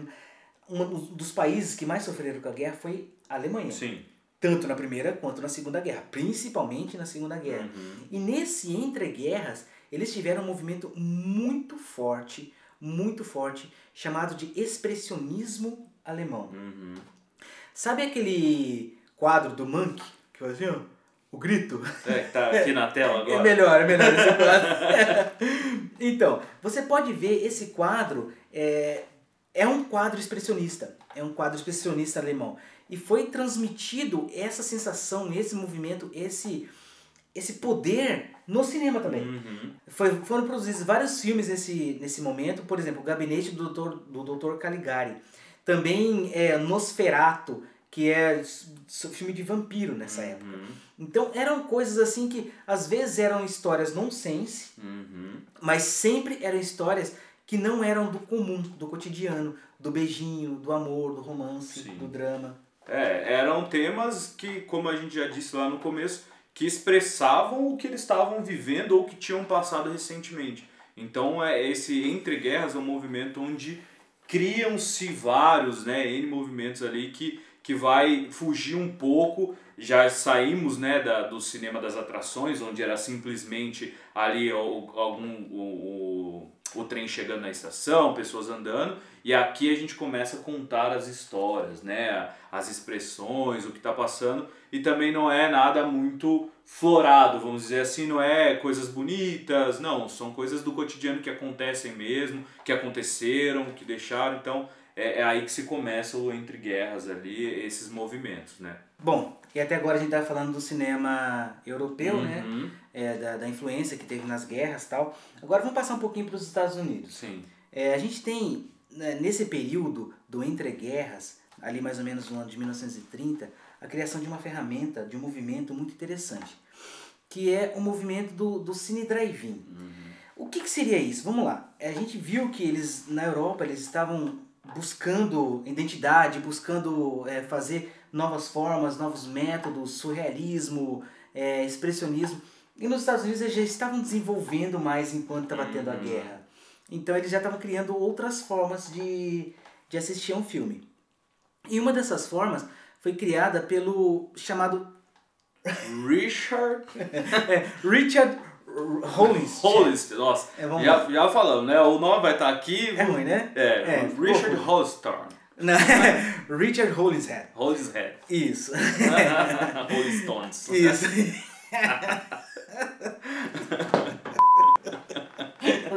um dos países que mais sofreram com a guerra foi a Alemanha. Sim. Tanto na Primeira quanto na Segunda Guerra. Principalmente na Segunda Guerra. E nesse entre-guerras, eles tiveram um movimento muito forte, chamado de expressionismo alemão. Sabe aquele quadro do Munch? Que faz assim, ó, o grito. Tá aqui na tela agora. É melhor esse quadro. Então, você pode ver esse quadro, é um quadro expressionista. É um quadro expressionista alemão. E foi transmitido essa sensação, esse movimento, esse esse poder no cinema também. Uhum. Foram produzidos vários filmes nesse momento, por exemplo, O Gabinete do Dr. Caligari. Também Nosferatu, que é filme de vampiro nessa época. Então eram coisas assim que às vezes eram histórias nonsense, mas sempre eram histórias que não eram do comum, do cotidiano, do beijinho, do amor, do romance, do drama. Eram temas que, como a gente já disse lá no começo, que expressavam o que eles estavam vivendo ou que tinham passado recentemente. Então esse Entre Guerras é um movimento onde criam-se vários, N movimentos ali que vai fugir um pouco. Já saímos, do cinema das atrações, onde era simplesmente ali o trem chegando na estação, pessoas andando, e aqui a gente começa a contar as histórias, as expressões, o que está passando, e também não é nada muito florado, vamos dizer assim, não é coisas bonitas, não, são coisas do cotidiano que acontecem mesmo, que aconteceram, que deixaram, então é aí que se começa o Entre Guerras ali, esses movimentos, Bom, e até agora a gente tá falando do cinema europeu, da influência que teve nas guerras e tal. Agora vamos passar um pouquinho para os Estados Unidos. Sim. A gente tem, nesse período do Entre Guerras, ali mais ou menos no ano de 1930, a criação de uma ferramenta, de um movimento muito interessante, que é o movimento do Cine Drive-In. O que seria isso? Vamos lá. A gente viu que eles, na Europa, eles estavam buscando identidade, buscando fazer novas formas, novos métodos, surrealismo, expressionismo. E nos Estados Unidos eles já estavam desenvolvendo mais enquanto estava tendo a guerra. Então eles já estavam criando outras formas de assistir a um filme. E uma dessas formas foi criada pelo chamado Richard Hollister. Nossa, já falamos, o nome vai estar aqui. É ruim, né? Richard Hollister. Richard Hollingshead. Isso. Rolling Stones. Isso.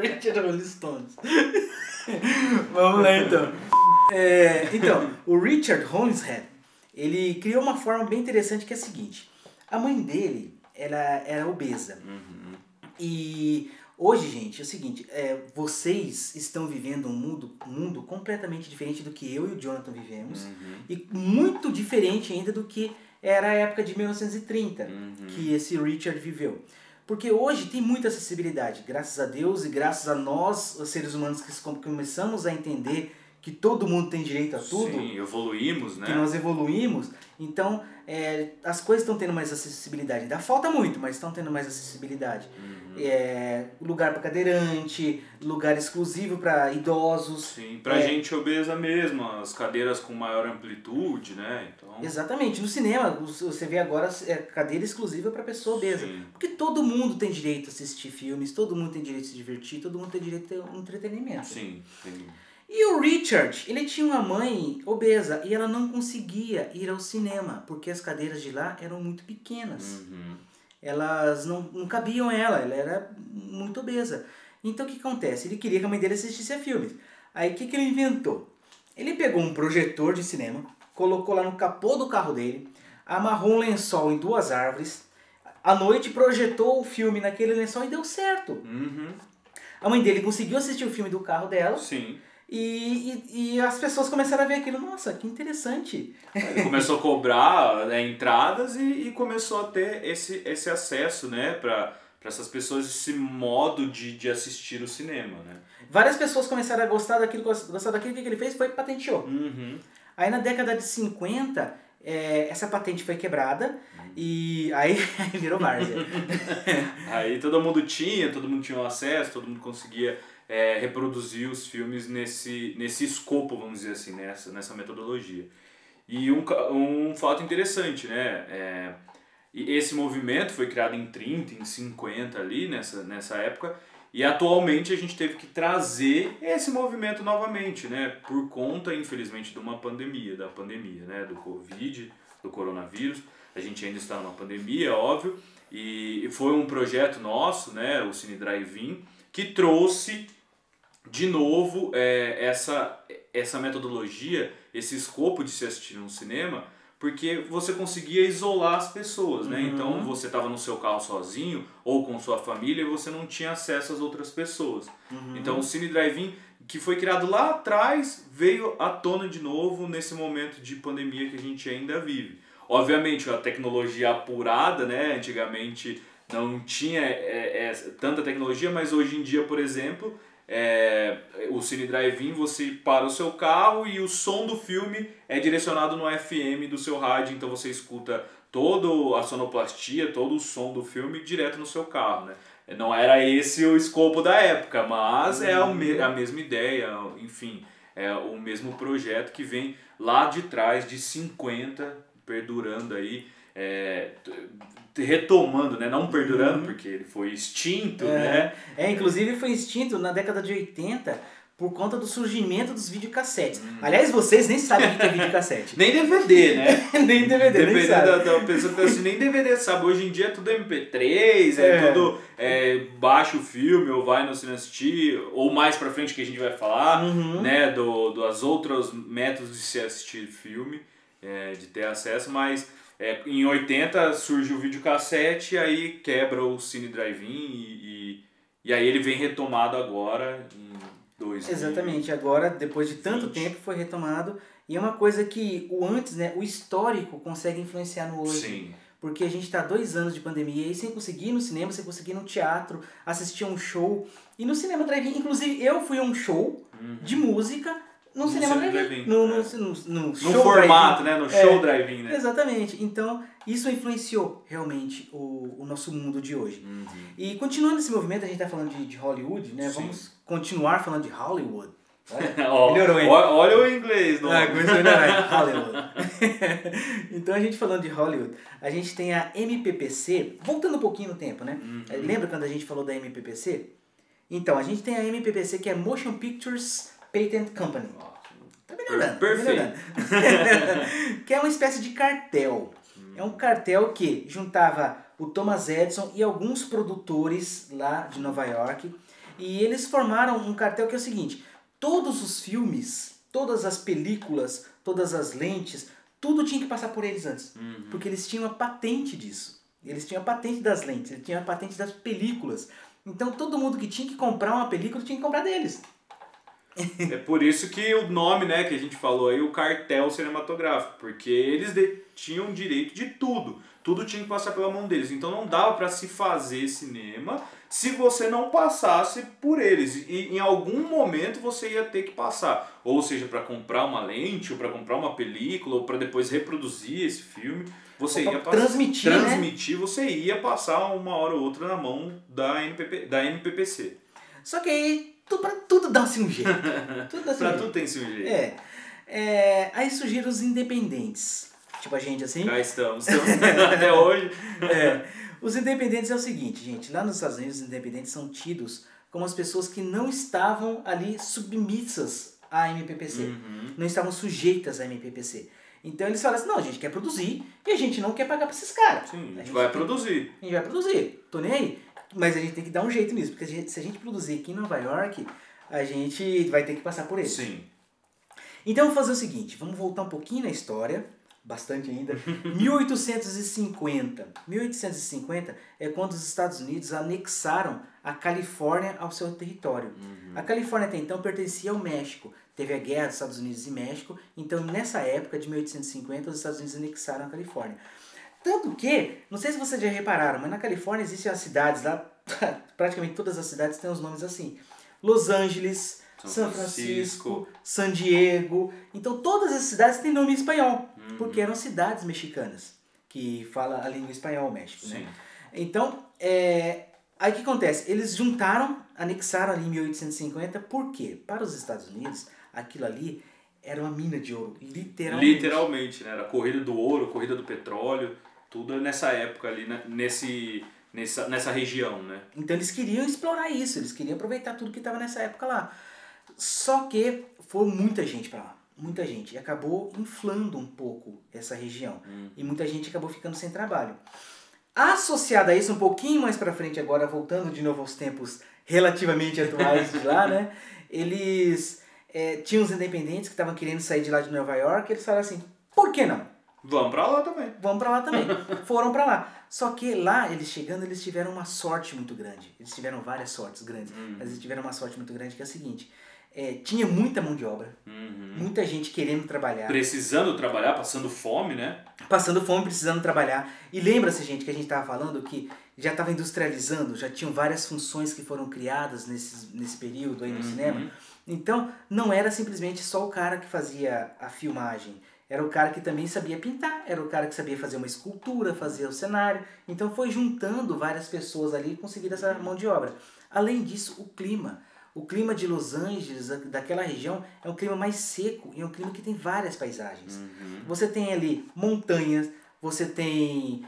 Richard Rolling Stones. Vamos lá então. Então, o Richard Hollingshead, ele criou uma forma bem interessante que é a seguinte. A mãe dele, ela era obesa. E hoje, gente, é o seguinte, vocês estão vivendo um mundo completamente diferente do que eu e o Jonathan vivemos. E muito diferente ainda do que era a época de 1930, que esse Richard viveu. Porque hoje tem muita acessibilidade, graças a Deus e graças a nós, os seres humanos, que começamos a entender que todo mundo tem direito a tudo. Sim, evoluímos, Que nós evoluímos. Então, as coisas estão tendo mais acessibilidade. Ainda falta muito, mas estão tendo mais acessibilidade. Lugar para cadeirante, lugar exclusivo para idosos. Sim, pra gente obesa mesmo, as cadeiras com maior amplitude, Então... Exatamente. No cinema, você vê agora cadeira exclusiva para pessoa obesa. Sim. Porque todo mundo tem direito a assistir filmes, todo mundo tem direito a se divertir, todo mundo tem direito a ter um entretenimento. Sim, entendi. E o Richard, ele tinha uma mãe obesa e ela não conseguia ir ao cinema, porque as cadeiras de lá eram muito pequenas. Elas não cabiam ela era muito obesa. Então o que acontece? Ele queria que a mãe dele assistisse a filmes. Aí o que ele inventou? Ele pegou um projetor de cinema, colocou lá no capô do carro dele, amarrou um lençol em 2 árvores, à noite projetou o filme naquele lençol e deu certo. A mãe dele conseguiu assistir o filme do carro dela. Sim. E as pessoas começaram a ver aquilo, nossa, que interessante. Ele começou a cobrar entradas e começou a ter esse acesso, para essas pessoas, esse modo de assistir o cinema, Várias pessoas começaram a gostar daquilo, o que ele fez foi patenteou. Aí na década de 50, essa patente foi quebrada e aí virou várzea. Aí todo mundo tinha um acesso, todo mundo conseguia reproduzir os filmes nesse escopo, vamos dizer assim, nessa metodologia. E um fato interessante, e esse movimento foi criado em 30, em 50 ali, nessa época, e atualmente a gente teve que trazer esse movimento novamente, por conta, infelizmente, de uma pandemia, do Covid, do coronavírus. A gente ainda está numa pandemia, óbvio, e foi um projeto nosso, o Cine Drive-In, que trouxe de novo essa metodologia, esse escopo de se assistir no cinema, porque você conseguia isolar as pessoas, né? Então você estava no seu carro sozinho ou com sua família e você não tinha acesso às outras pessoas. Então o Cine Drive-In, que foi criado lá atrás, veio à tona de novo nesse momento de pandemia que a gente ainda vive. Obviamente a tecnologia apurada, né? Antigamente não tinha tanta tecnologia, mas hoje em dia, por exemplo, o Cine Drive-In, você para o seu carro e o som do filme é direcionado no FM do seu rádio, então você escuta toda a sonoplastia, todo o som do filme direto no seu carro, né? Não era esse o escopo da época, mas é a mesma ideia, enfim, é o mesmo projeto que vem lá de trás, de 50, perdurando aí, retomando, né? Não perdurando, porque ele foi extinto, né? Inclusive foi extinto na década de 80 por conta do surgimento dos videocassetes. Aliás, vocês nem sabem o que é videocassete. Nem DVD, né? Nem DVD, nem sabe. Da pessoa que assim, nem DVD sabe. Hoje em dia é tudo MP3, tudo baixa o filme ou vai no cinema assistir, ou mais pra frente que a gente vai falar, né? Das outros métodos de se assistir filme, de ter acesso, mas em 80 surge o videocassete, aí quebra o Cine Drive-In e aí ele vem retomado agora em 2000. Exatamente, agora depois de tanto tempo foi retomado e é uma coisa que o antes, né, o histórico consegue influenciar no hoje. Sim. Porque a gente está 2 anos de pandemia e sem conseguir ir no cinema, sem conseguir ir no teatro, assistir a um show. E no cinema drive-in, inclusive eu fui a um show de música no cinema drive-in. No show formato, né? No show drive-in, né? Exatamente. Então, isso influenciou realmente o nosso mundo de hoje. E continuando esse movimento, a gente está falando de Hollywood, né? Sim. Vamos continuar falando de Hollywood. Melhorou, hein? Olha o inglês. Começou a melhorar. Hollywood. Então, a gente falando de Hollywood, a gente tem a MPPC, voltando um pouquinho no tempo, né? Lembra quando a gente falou da MPPC? Então, a gente tem a MPPC, que é Motion Pictures Patent Company. Tá melhorando. Perfeito. Que é uma espécie de cartel. É um cartel que juntava o Thomas Edison e alguns produtores lá de Nova York. E eles formaram um cartel que é o seguinte: todos os filmes, todas as películas, todas as lentes, tudo tinha que passar por eles antes. Porque eles tinham a patente disso. Eles tinham a patente das lentes, eles tinham a patente das películas. Então todo mundo que tinha que comprar uma película tinha que comprar deles. É por isso que o nome, né, que a gente falou aí, o cartel cinematográfico, porque eles tinham direito de tudo. Tudo tinha que passar pela mão deles. Então não dava para se fazer cinema se você não passasse por eles. E em algum momento você ia ter que passar. Ou seja, para comprar uma lente, ou para comprar uma película, ou para depois reproduzir esse filme. Você ia passar, transmitir, né? Você ia passar uma hora ou outra na mão da MPPC. Só que aí pra tudo dá-se um jeito. Tudo tem-se um jeito. Aí surgiram os independentes. Tipo a gente assim. Cá estamos até hoje. Os independentes é o seguinte, gente. Lá nos Estados Unidos, os independentes são tidos como as pessoas que não estavam ali submissas à MPPC. Não estavam sujeitas à MPPC. Então eles falam assim: não, a gente quer produzir e a gente não quer pagar pra esses caras. Sim, a gente vai produzir. A gente vai produzir. Tô nem aí. Mas a gente tem que dar um jeito nisso, porque se a gente produzir aqui em Nova York, a gente vai ter que passar por eles. Sim. Então vamos fazer o seguinte, vamos voltar um pouquinho na história, bastante ainda. 1850. 1850 é quando os Estados Unidos anexaram a Califórnia ao seu território. A Califórnia até então pertencia ao México. Teve a guerra dos Estados Unidos e México, então nessa época de 1850 os Estados Unidos anexaram a Califórnia. Tanto que, não sei se vocês já repararam, mas na Califórnia existem as cidades lá, praticamente todas as cidades têm os nomes assim. Los Angeles, São Francisco, San Diego. Então todas as cidades têm nome em espanhol, porque eram cidades mexicanas, que falam a língua espanhol, o México, né? Então, aí o que acontece? Eles juntaram, anexaram ali em 1850, por quê? Para os Estados Unidos, aquilo ali era uma mina de ouro, literalmente. Literalmente, né? Era a corrida do ouro, a corrida do petróleo, tudo nessa época ali, né? Nessa região, né? Então eles queriam explorar isso, eles queriam aproveitar tudo que estava nessa época lá. Só que foi muita gente para lá, muita gente. E acabou inflando um pouco essa região. E muita gente acabou ficando sem trabalho. Associado a isso, um pouquinho mais para frente agora, voltando de novo aos tempos relativamente atuais de lá, né? Eles tinham os independentes que estavam querendo sair de lá de Nova York, eles falaram assim, por que não? Vamos pra lá também. Vamos pra lá também. Foram pra lá. Só que lá, eles chegando, eles tiveram uma sorte muito grande. Eles tiveram várias sortes grandes. Mas eles tiveram uma sorte muito grande que é a seguinte. Tinha muita mão de obra. Muita gente querendo trabalhar. Precisando trabalhar, passando fome, né? Passando fome, precisando trabalhar. E lembra-se, gente, que a gente estava falando que já estava industrializando, já tinham várias funções que foram criadas nesse período aí no cinema. Então, não era simplesmente só o cara que fazia a filmagem. Era o cara que também sabia pintar, era o cara que sabia fazer uma escultura, fazer o cenário. Então foi juntando várias pessoas ali e conseguiram essa mão de obra. Além disso, o clima. O clima de Los Angeles, daquela região, é um clima mais seco e é um clima que tem várias paisagens. Você tem ali montanhas, você tem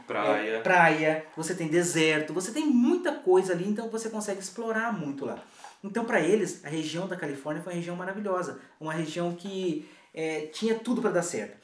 praia, você tem deserto, você tem muita coisa ali, então você consegue explorar muito lá. Então para eles, a região da Califórnia foi uma região maravilhosa, uma região que tinha tudo para dar certo.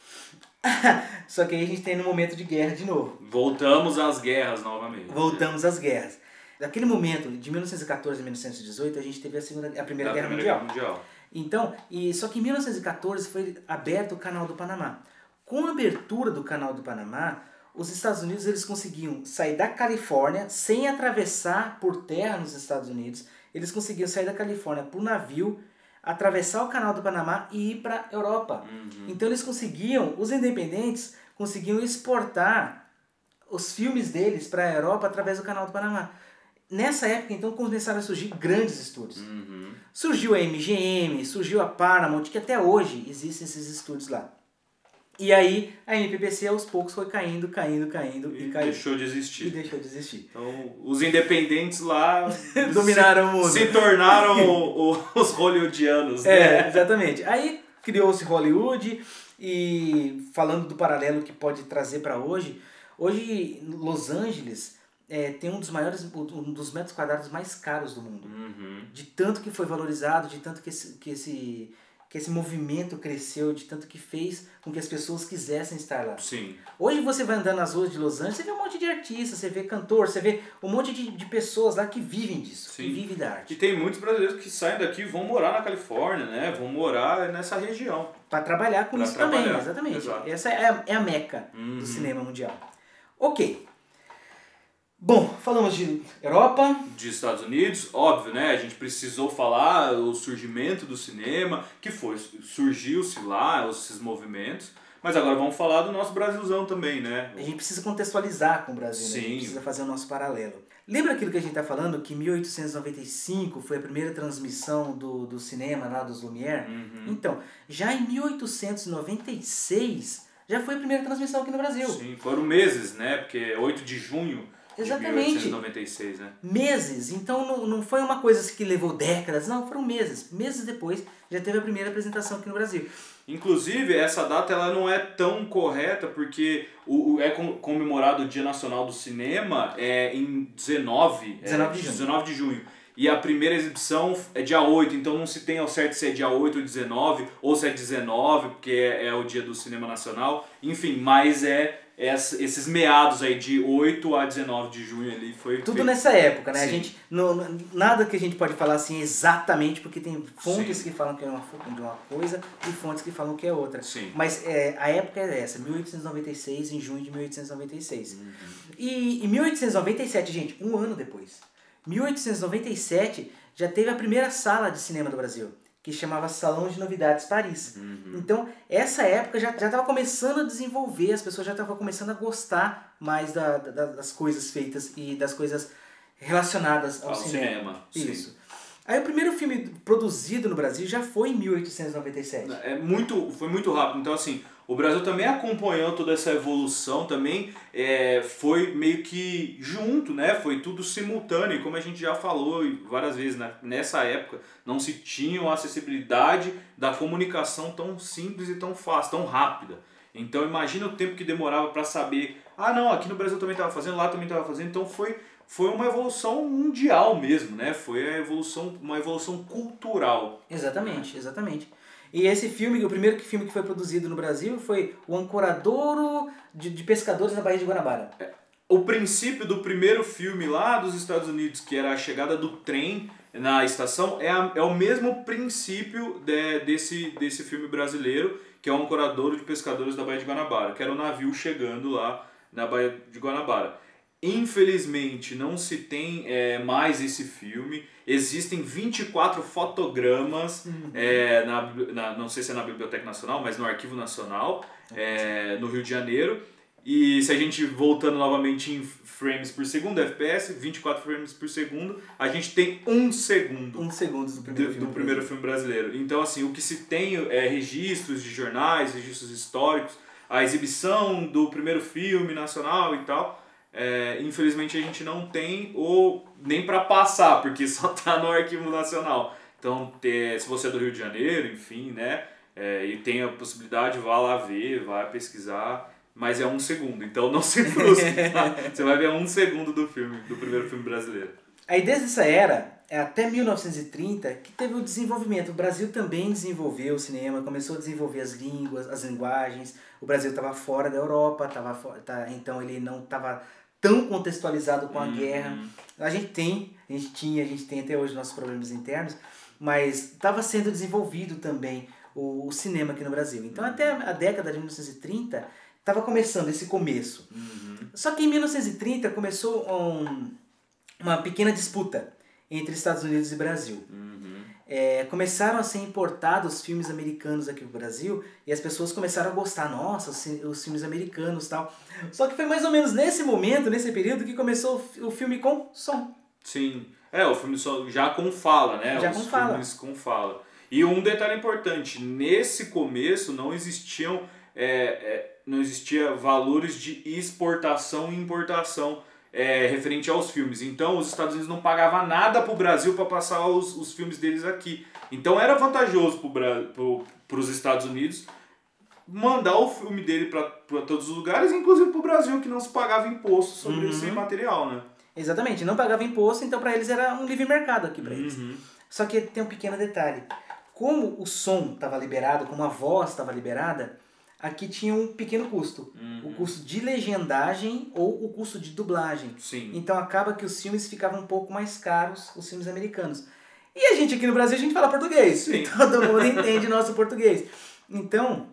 Só que aí a gente tem um momento de guerra de novo. Voltamos às guerras novamente. Voltamos às guerras. Naquele momento, de 1914 a 1918, a gente teve a Primeira Guerra Mundial. Então, só que em 1914 foi aberto o Canal do Panamá. Com a abertura do Canal do Panamá, os Estados Unidos eles conseguiam sair da Califórnia sem atravessar por terra nos Estados Unidos. Eles conseguiam sair da Califórnia por navio, atravessar o Canal do Panamá e ir para a Europa. Então eles os independentes conseguiam exportar os filmes deles para a Europa através do Canal do Panamá. Nessa época, então, começaram a surgir grandes estúdios. Surgiu a MGM, surgiu a Paramount, que até hoje existem esses estúdios lá. E aí, a MPPC aos poucos foi caindo e caindo. Deixou de existir. E deixou de existir. Então, os independentes lá dominaram o mundo. Se tornaram os hollywoodianos, né? Exatamente. Aí, criou-se Hollywood e falando do paralelo que pode trazer para hoje, Los Angeles... tem um dos metros quadrados mais caros do mundo. De tanto que foi valorizado, de tanto que esse movimento cresceu, de tanto que fez com que as pessoas quisessem estar lá. Sim. Hoje você vai andando nas ruas de Los Angeles, você vê um monte de artistas, você vê cantor, você vê um monte de pessoas lá que vivem disso, que vivem da arte. E tem muitos brasileiros que saem daqui e vão morar na Califórnia, né? Vão morar nessa região. Para trabalhar com isso também, exatamente. Exato. Essa é a meca do cinema mundial. Ok. Bom, falamos de Europa. De Estados Unidos, óbvio, né? A gente precisou falar o surgimento do cinema, surgiu-se lá, esses movimentos. Mas agora vamos falar do nosso Brasilzão também, né? A gente precisa contextualizar com o Brasil, né? A gente precisa fazer o nosso paralelo. Lembra aquilo que a gente está falando, que em 1895 foi a primeira transmissão do cinema lá dos Lumière? Então, já em 1896, já foi a primeira transmissão aqui no Brasil. Sim, foram meses, né? Porque é 8 de junho... Exatamente. De 1896, né? Meses. Então não foi uma coisa que levou décadas, não, foram meses. Meses depois já teve a primeira apresentação aqui no Brasil. Inclusive, essa data ela não é tão correta porque é comemorado o Dia Nacional do Cinema em 19 de junho. E a primeira exibição é dia 8, então não se tem ao certo se é dia 8 ou 19, ou se é 19, porque é o dia do cinema nacional. Enfim, mas esses meados aí de 8 a 19 de junho ali foi tudo feito. Nessa época, né? Sim. A gente nada que a gente pode falar assim exatamente, porque tem fontes que falam que é uma coisa e fontes que falam que é outra. Sim. Mas a época é essa, 1896, em junho de 1896. E em 1897, gente, um ano depois, 1897 já teve a primeira sala de cinema do Brasil, que chamava Salão de Novidades Paris. Então, essa época já estava começando a desenvolver, as pessoas já estavam começando a gostar mais das coisas feitas e das coisas relacionadas ao cinema. Isso. Sim. Aí o primeiro filme produzido no Brasil já foi em 1897. Foi muito rápido. Então, assim, o Brasil também acompanhou toda essa evolução, também foi meio que junto, né? Foi tudo simultâneo, e como a gente já falou várias vezes, né? Nessa época não se tinha a acessibilidade da comunicação tão simples e tão fácil, tão rápida. Então imagina o tempo que demorava para saber, não, aqui no Brasil também estava fazendo, lá também estava fazendo, então foi uma evolução mundial mesmo, né? Foi uma evolução cultural. Exatamente. E esse filme, o primeiro filme que foi produzido no Brasil foi O Ancoradouro de Pescadores na Baía de Guanabara. O princípio do primeiro filme lá dos Estados Unidos, que era a chegada do trem na estação, é o mesmo princípio desse filme brasileiro, que é o ancoradouro de pescadores da Baía de Guanabara, que era o navio chegando lá na Baía de Guanabara. Infelizmente não se tem mais esse filme. Existem 24 fotogramas, não sei se é na Biblioteca Nacional, mas no Arquivo Nacional, no Rio de Janeiro. E se a gente voltando novamente em frames por segundo, FPS, 24 frames por segundo, a gente tem 1 segundo. 1 segundo do primeiro filme brasileiro. Então, assim, o que se tem é registros de jornais, registros históricos, a exibição do primeiro filme nacional e tal. Infelizmente a gente não tem, ou nem para passar, porque só tá no Arquivo Nacional. Então, se você é do Rio de Janeiro, enfim, né, e tem a possibilidade, vá lá ver, vá pesquisar. Mas é 1 segundo, então não se frustre, tá? Você vai ver 1 segundo do primeiro filme brasileiro. Aí desde essa era, até 1930, que teve o desenvolvimento. O Brasil também desenvolveu o cinema, começou a desenvolver as línguas, as linguagens. O Brasil estava fora da Europa, então ele não estava tão contextualizado com a guerra. A gente tem até hoje nossos problemas internos, mas estava sendo desenvolvido também o cinema aqui no Brasil. Então até a década de 1930... estava começando esse começo. Só que em 1930 começou uma pequena disputa entre Estados Unidos e Brasil. Começaram a ser importados filmes americanos aqui no Brasil e as pessoas começaram a gostar, nossa, os filmes americanos e tal. Só que foi mais ou menos nesse momento, nesse período, que começou o filme com som. Sim, o filme já com fala, né? Já com fala. Filmes com fala. E um detalhe importante, nesse começo não existia valores de exportação e importação referente aos filmes. Então os Estados Unidos não pagavam nada para o Brasil para passar os filmes deles aqui. Então era vantajoso para os Estados Unidos mandar o filme dele para todos os lugares, inclusive para o Brasil, que não se pagava imposto sobre esse material, né? Exatamente, não pagava imposto, então para eles era um livre mercado aqui para eles. Só que tem um pequeno detalhe. Como o som estava liberado, como a voz estava liberada, aqui tinha um pequeno custo. O custo de legendagem ou o custo de dublagem. Sim. Então acaba que os filmes ficavam um pouco mais caros, os filmes americanos. E a gente aqui no Brasil, a gente fala português. Sim. E todo mundo entende nosso português. Então,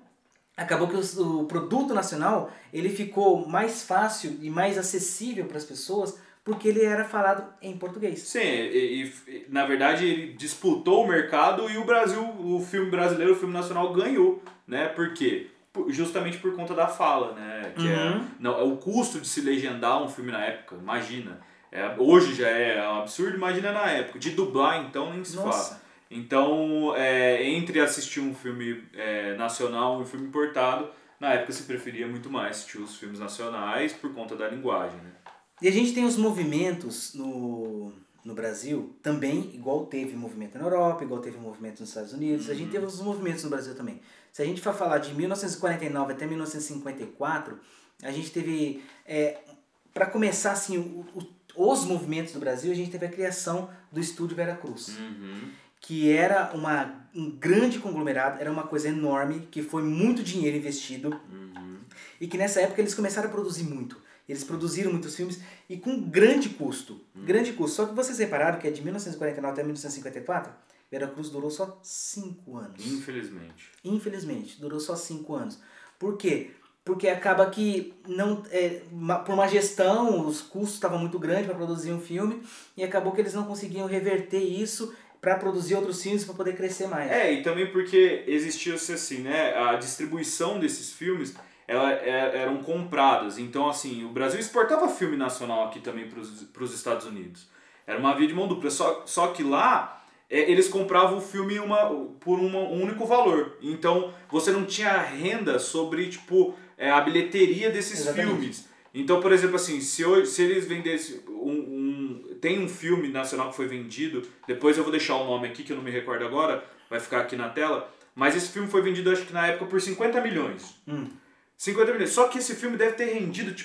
acabou que o produto nacional ele ficou mais fácil e mais acessível para as pessoas porque ele era falado em português. Sim, e na verdade ele disputou o mercado e o filme brasileiro, o filme nacional ganhou, né? Por quê? Justamente por conta da fala, né? Que o custo de se legendar um filme na época, imagina. Hoje já é um absurdo, imagina na época. De dublar, então, nem se fala. Então, entre assistir um filme nacional e um filme importado, na época se preferia muito mais assistir os filmes nacionais por conta da linguagem, né? E a gente tem os movimentos no Brasil também, igual teve movimento na Europa, igual teve movimento nos Estados Unidos, a gente teve os movimentos no Brasil também. Se a gente for falar de 1949 até 1954, a gente teve, para começar assim, os movimentos do Brasil, a gente teve a criação do Estúdio Veracruz, que era um grande conglomerado, era uma coisa enorme, que foi muito dinheiro investido, e que nessa época eles começaram a produzir muito. Eles produziram muitos filmes e com grande custo. Grande custo. Só que vocês repararam que de 1949 até 1954, Veracruz durou só 5 anos. Infelizmente, durou só 5 anos. Por quê? Porque acaba que, por uma gestão, os custos estavam muito grandes para produzir um filme e acabou que eles não conseguiam reverter isso para produzir outros filmes para poder crescer mais. E também porque existia assim, né, a distribuição desses filmes eram compradas. Então, assim, o Brasil exportava filme nacional aqui também para os Estados Unidos. Era uma via de mão dupla. Só que lá, eles compravam o filme por um único valor. Então, você não tinha renda sobre, a bilheteria desses filmes. Então, por exemplo, assim, se eles vendessem tem um filme nacional que foi vendido, depois eu vou deixar o nome aqui, que eu não me recordo agora, vai ficar aqui na tela, mas esse filme foi vendido, acho que na época, por 50 milhões. 50 milhões. Só que esse filme deve ter rendido,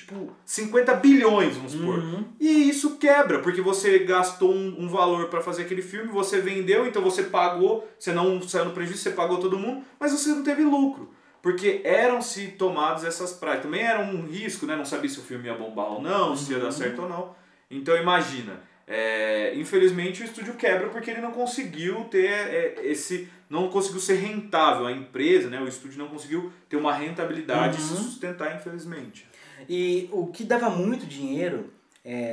50 bilhões, vamos supor. E isso quebra, porque você gastou um valor para fazer aquele filme, você vendeu, então você pagou, você não saiu no prejuízo, você pagou todo mundo, mas você não teve lucro. Porque eram-se tomadas essas práticas. Também era um risco, né? Não sabia se o filme ia bombar ou não, se ia dar certo ou não. Então imagina, infelizmente o estúdio quebra porque ele não conseguiu ter não conseguiu ser rentável, a empresa, né, o estúdio não conseguiu ter uma rentabilidade e se sustentar, infelizmente. E o que dava muito dinheiro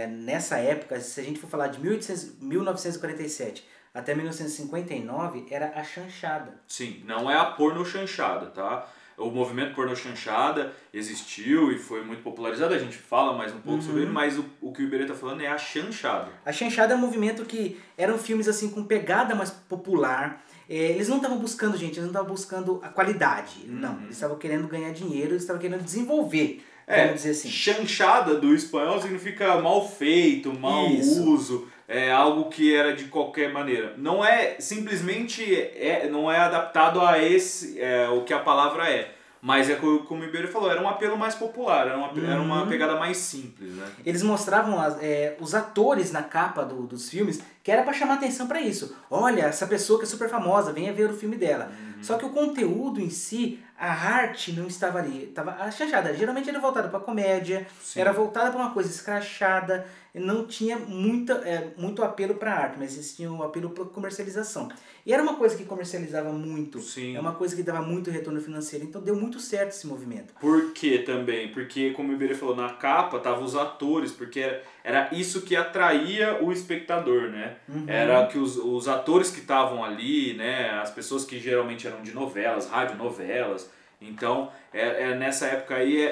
nessa época, se a gente for falar de 1947 até 1959, era a chanchada. Sim, não é a porno chanchada, tá? O movimento porno chanchada existiu e foi muito popularizado, a gente fala mais um pouco sobre ele, mas o que o Iberê tá falando é a chanchada. A chanchada é um movimento que eram filmes assim com pegada mais popular. Eles não estavam buscando, gente, eles não estavam buscando a qualidade, não. Eles estavam querendo ganhar dinheiro, eles estavam querendo desenvolver, vamos dizer assim. Chanchada do espanhol significa mal feito, mau uso, algo que era de qualquer maneira. Não é simplesmente, não é adaptado a o que a palavra é. Mas como o Iberê falou, era um apelo mais popular, era uma pegada mais simples, né? Eles mostravam os atores na capa dos filmes, que era para chamar atenção para isso. Olha, essa pessoa que é super famosa, venha ver o filme dela. Só que o conteúdo em si, a arte não estava ali. A chanchada geralmente era voltada para comédia, era voltada para uma coisa escrachada, não tinha muito apelo para arte, mas eles tinham um apelo para comercialização. E era uma coisa que comercializava muito, é uma coisa que dava muito retorno financeiro, então deu muito certo esse movimento. Por que também? Porque, como o Iberê falou, na capa estavam os atores, porque era isso que atraía o espectador, né? Era que os atores que estavam ali, né? As pessoas que geralmente eram de novelas, radionovelas. Então, nessa época aí,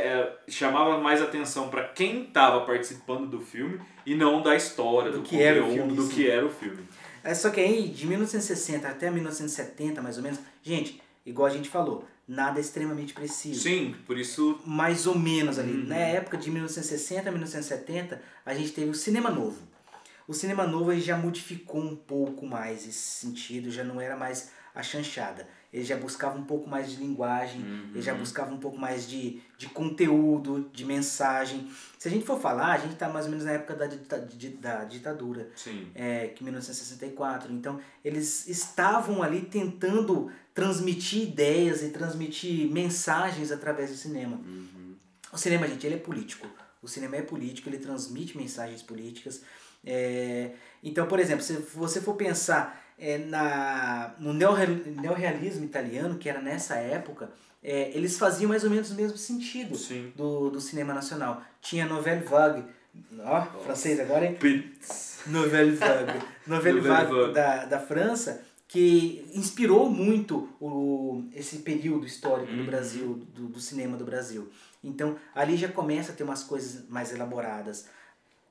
chamava mais atenção para quem estava participando do filme e não da história, do que era o filme. Do que era o filme. Só que aí, de 1960 até 1970, mais ou menos, gente, igual a gente falou, nada é extremamente preciso. Sim, por isso... Mais ou menos ali. Na época de 1960 a 1970, a gente teve o Cinema Novo. O Cinema Novo ele já modificou um pouco mais esse sentido, já não era mais a chanchada. Ele já buscava um pouco mais de linguagem, ele já buscava um pouco mais de conteúdo, de mensagem. Se a gente for falar, a gente está mais ou menos na época da ditadura, Sim. Que 1964. Então, eles estavam ali tentando transmitir ideias e transmitir mensagens através do cinema. O cinema, gente, ele é político. O cinema é político, ele transmite mensagens políticas. Então, por exemplo, se você for pensar no neorrealismo italiano, que era nessa época, eles faziam mais ou menos o mesmo sentido do cinema nacional. Tinha Nouvelle Vague, francês agora, hein? Nouvelle Vague. Nouvelle Vague da França, que inspirou muito esse período histórico do Brasil, do cinema do Brasil. Então, ali já começa a ter umas coisas mais elaboradas.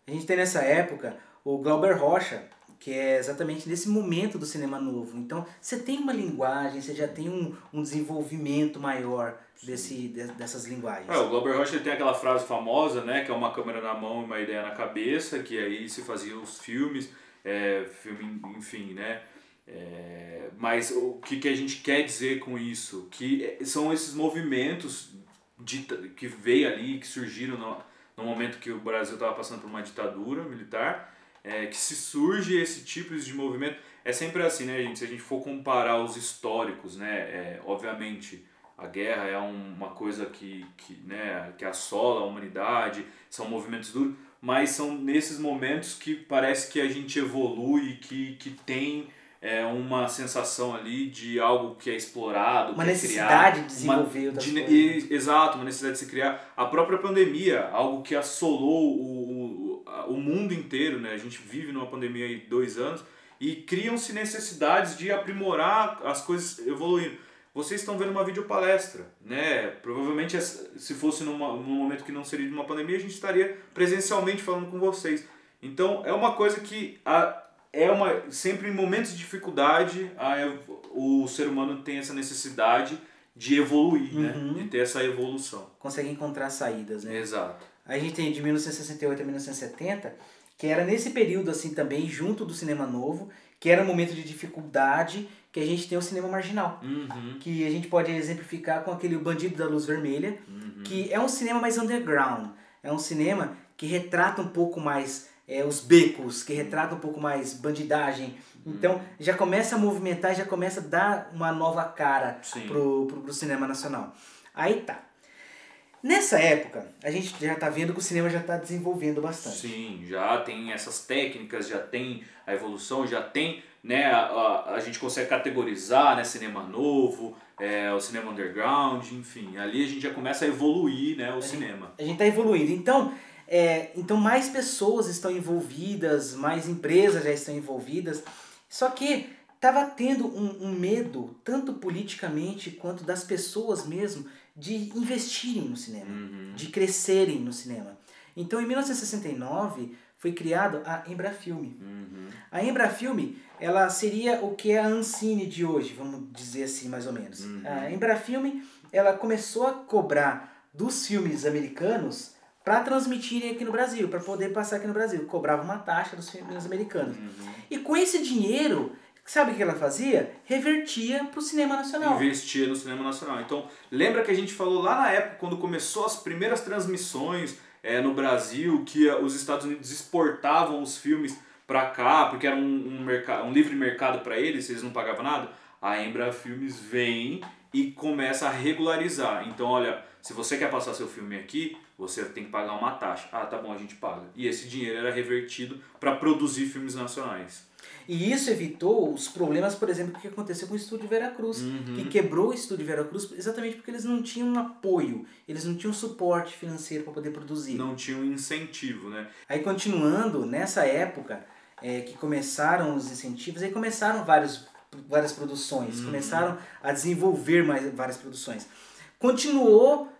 A gente tem nessa época o Glauber Rocha, que é exatamente nesse momento do cinema novo. Então, você tem uma linguagem, você já tem um desenvolvimento maior dessas linguagens. O Glauber Rocha tem aquela frase famosa, né, que é uma câmera na mão e uma ideia na cabeça, que aí se fazia os filmes, enfim, né? Mas o que a gente quer dizer com isso? Que são esses movimentos que veio ali, que surgiram no momento que o Brasil estava passando por uma ditadura militar, que se surge esse tipo de movimento. É sempre assim, né, gente? Se a gente for comparar os históricos, né, obviamente a guerra é uma coisa que assola a humanidade, são movimentos duros, mas são nesses momentos que parece que a gente evolui, que tem uma sensação ali de algo que é explorado, uma que necessidade de desenvolver outras coisas. Exato, uma necessidade de se criar. A própria pandemia, algo que assolou o mundo inteiro, né? A gente vive numa pandemia há 2 anos e criam-se necessidades de aprimorar as coisas evoluindo. Vocês estão vendo uma videopalestra, né? Provavelmente se fosse num momento que não seria de uma pandemia, a gente estaria presencialmente falando com vocês. Então é uma coisa que sempre em momentos de dificuldade o ser humano tem essa necessidade de evoluir, né? De ter essa evolução. Consegue encontrar saídas, né? Exato. A gente tem de 1968 a 1970, que era nesse período assim também, junto do cinema novo, que era um momento de dificuldade, que a gente tem o cinema marginal. Que a gente pode exemplificar com aquele O Bandido da Luz Vermelha, que é um cinema mais underground. É um cinema que retrata um pouco mais os becos, que retrata um pouco mais bandidagem. Então já começa a movimentar, já começa a dar uma nova cara pro cinema nacional. Aí tá. Nessa época, a gente já está vendo que o cinema já está desenvolvendo bastante. Sim, já tem essas técnicas, já tem a evolução, já tem, né, a gente consegue categorizar, né, cinema novo, o cinema underground, enfim, ali a gente já começa a evoluir, né, o cinema. A gente está evoluindo. Então mais pessoas estão envolvidas, mais empresas já estão envolvidas, só que estava tendo um medo, tanto politicamente quanto das pessoas mesmo, de investirem no cinema, de crescerem no cinema. Então, em 1969, foi criado a Embrafilme. A Embrafilme, ela seria o que é a Ancine de hoje, vamos dizer assim, mais ou menos. A Embrafilme, ela começou a cobrar dos filmes americanos para transmitirem aqui no Brasil, para poder passar aqui no Brasil. Cobrava uma taxa dos filmes americanos. E com esse dinheiro, sabe o que ela fazia? Revertia para o cinema nacional. Investia no cinema nacional. Então, lembra que a gente falou lá na época, quando começou as primeiras transmissões no Brasil, que os Estados Unidos exportavam os filmes para cá, porque era um livre mercado para eles não pagavam nada? A Embrafilmes vem e começa a regularizar. Então, olha, se você quer passar seu filme aqui, você tem que pagar uma taxa. Ah, tá bom, a gente paga. E esse dinheiro era revertido para produzir filmes nacionais. E isso evitou os problemas, por exemplo, que aconteceu com o Estúdio Veracruz, que quebrou o Estúdio Veracruz exatamente porque eles não tinham apoio, eles não tinham suporte financeiro para poder produzir. Não tinham incentivo, né? Aí continuando, nessa época que começaram os incentivos, aí começaram várias produções, começaram a desenvolver várias produções. Continuou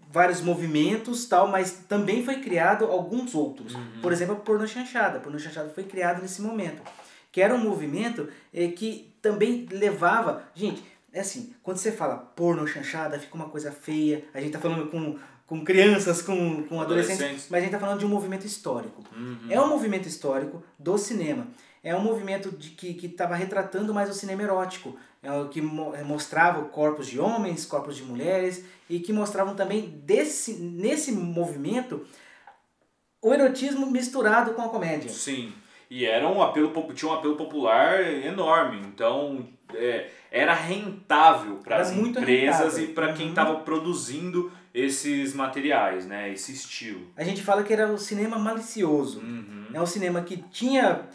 vários movimentos, tal, mas também foi criado alguns outros. Por exemplo, a Pornô Chanchada. A Pornô Chanchada foi criado nesse momento, que era um movimento que também levava... Gente, é assim, quando você fala pornô chanchada, fica uma coisa feia. A gente tá falando com crianças, com adolescentes, mas a gente tá falando de um movimento histórico. É um movimento histórico do cinema. É um movimento que estava retratando mais o cinema erótico, que mostrava corpos de homens, corpos de mulheres, e que mostravam também nesse movimento o erotismo misturado com a comédia. Sim, e era tinha um apelo popular enorme, então era rentável para as empresas e para quem estava produzindo esses materiais, né, esse estilo. A gente fala que era o cinema malicioso, é um cinema que tinha...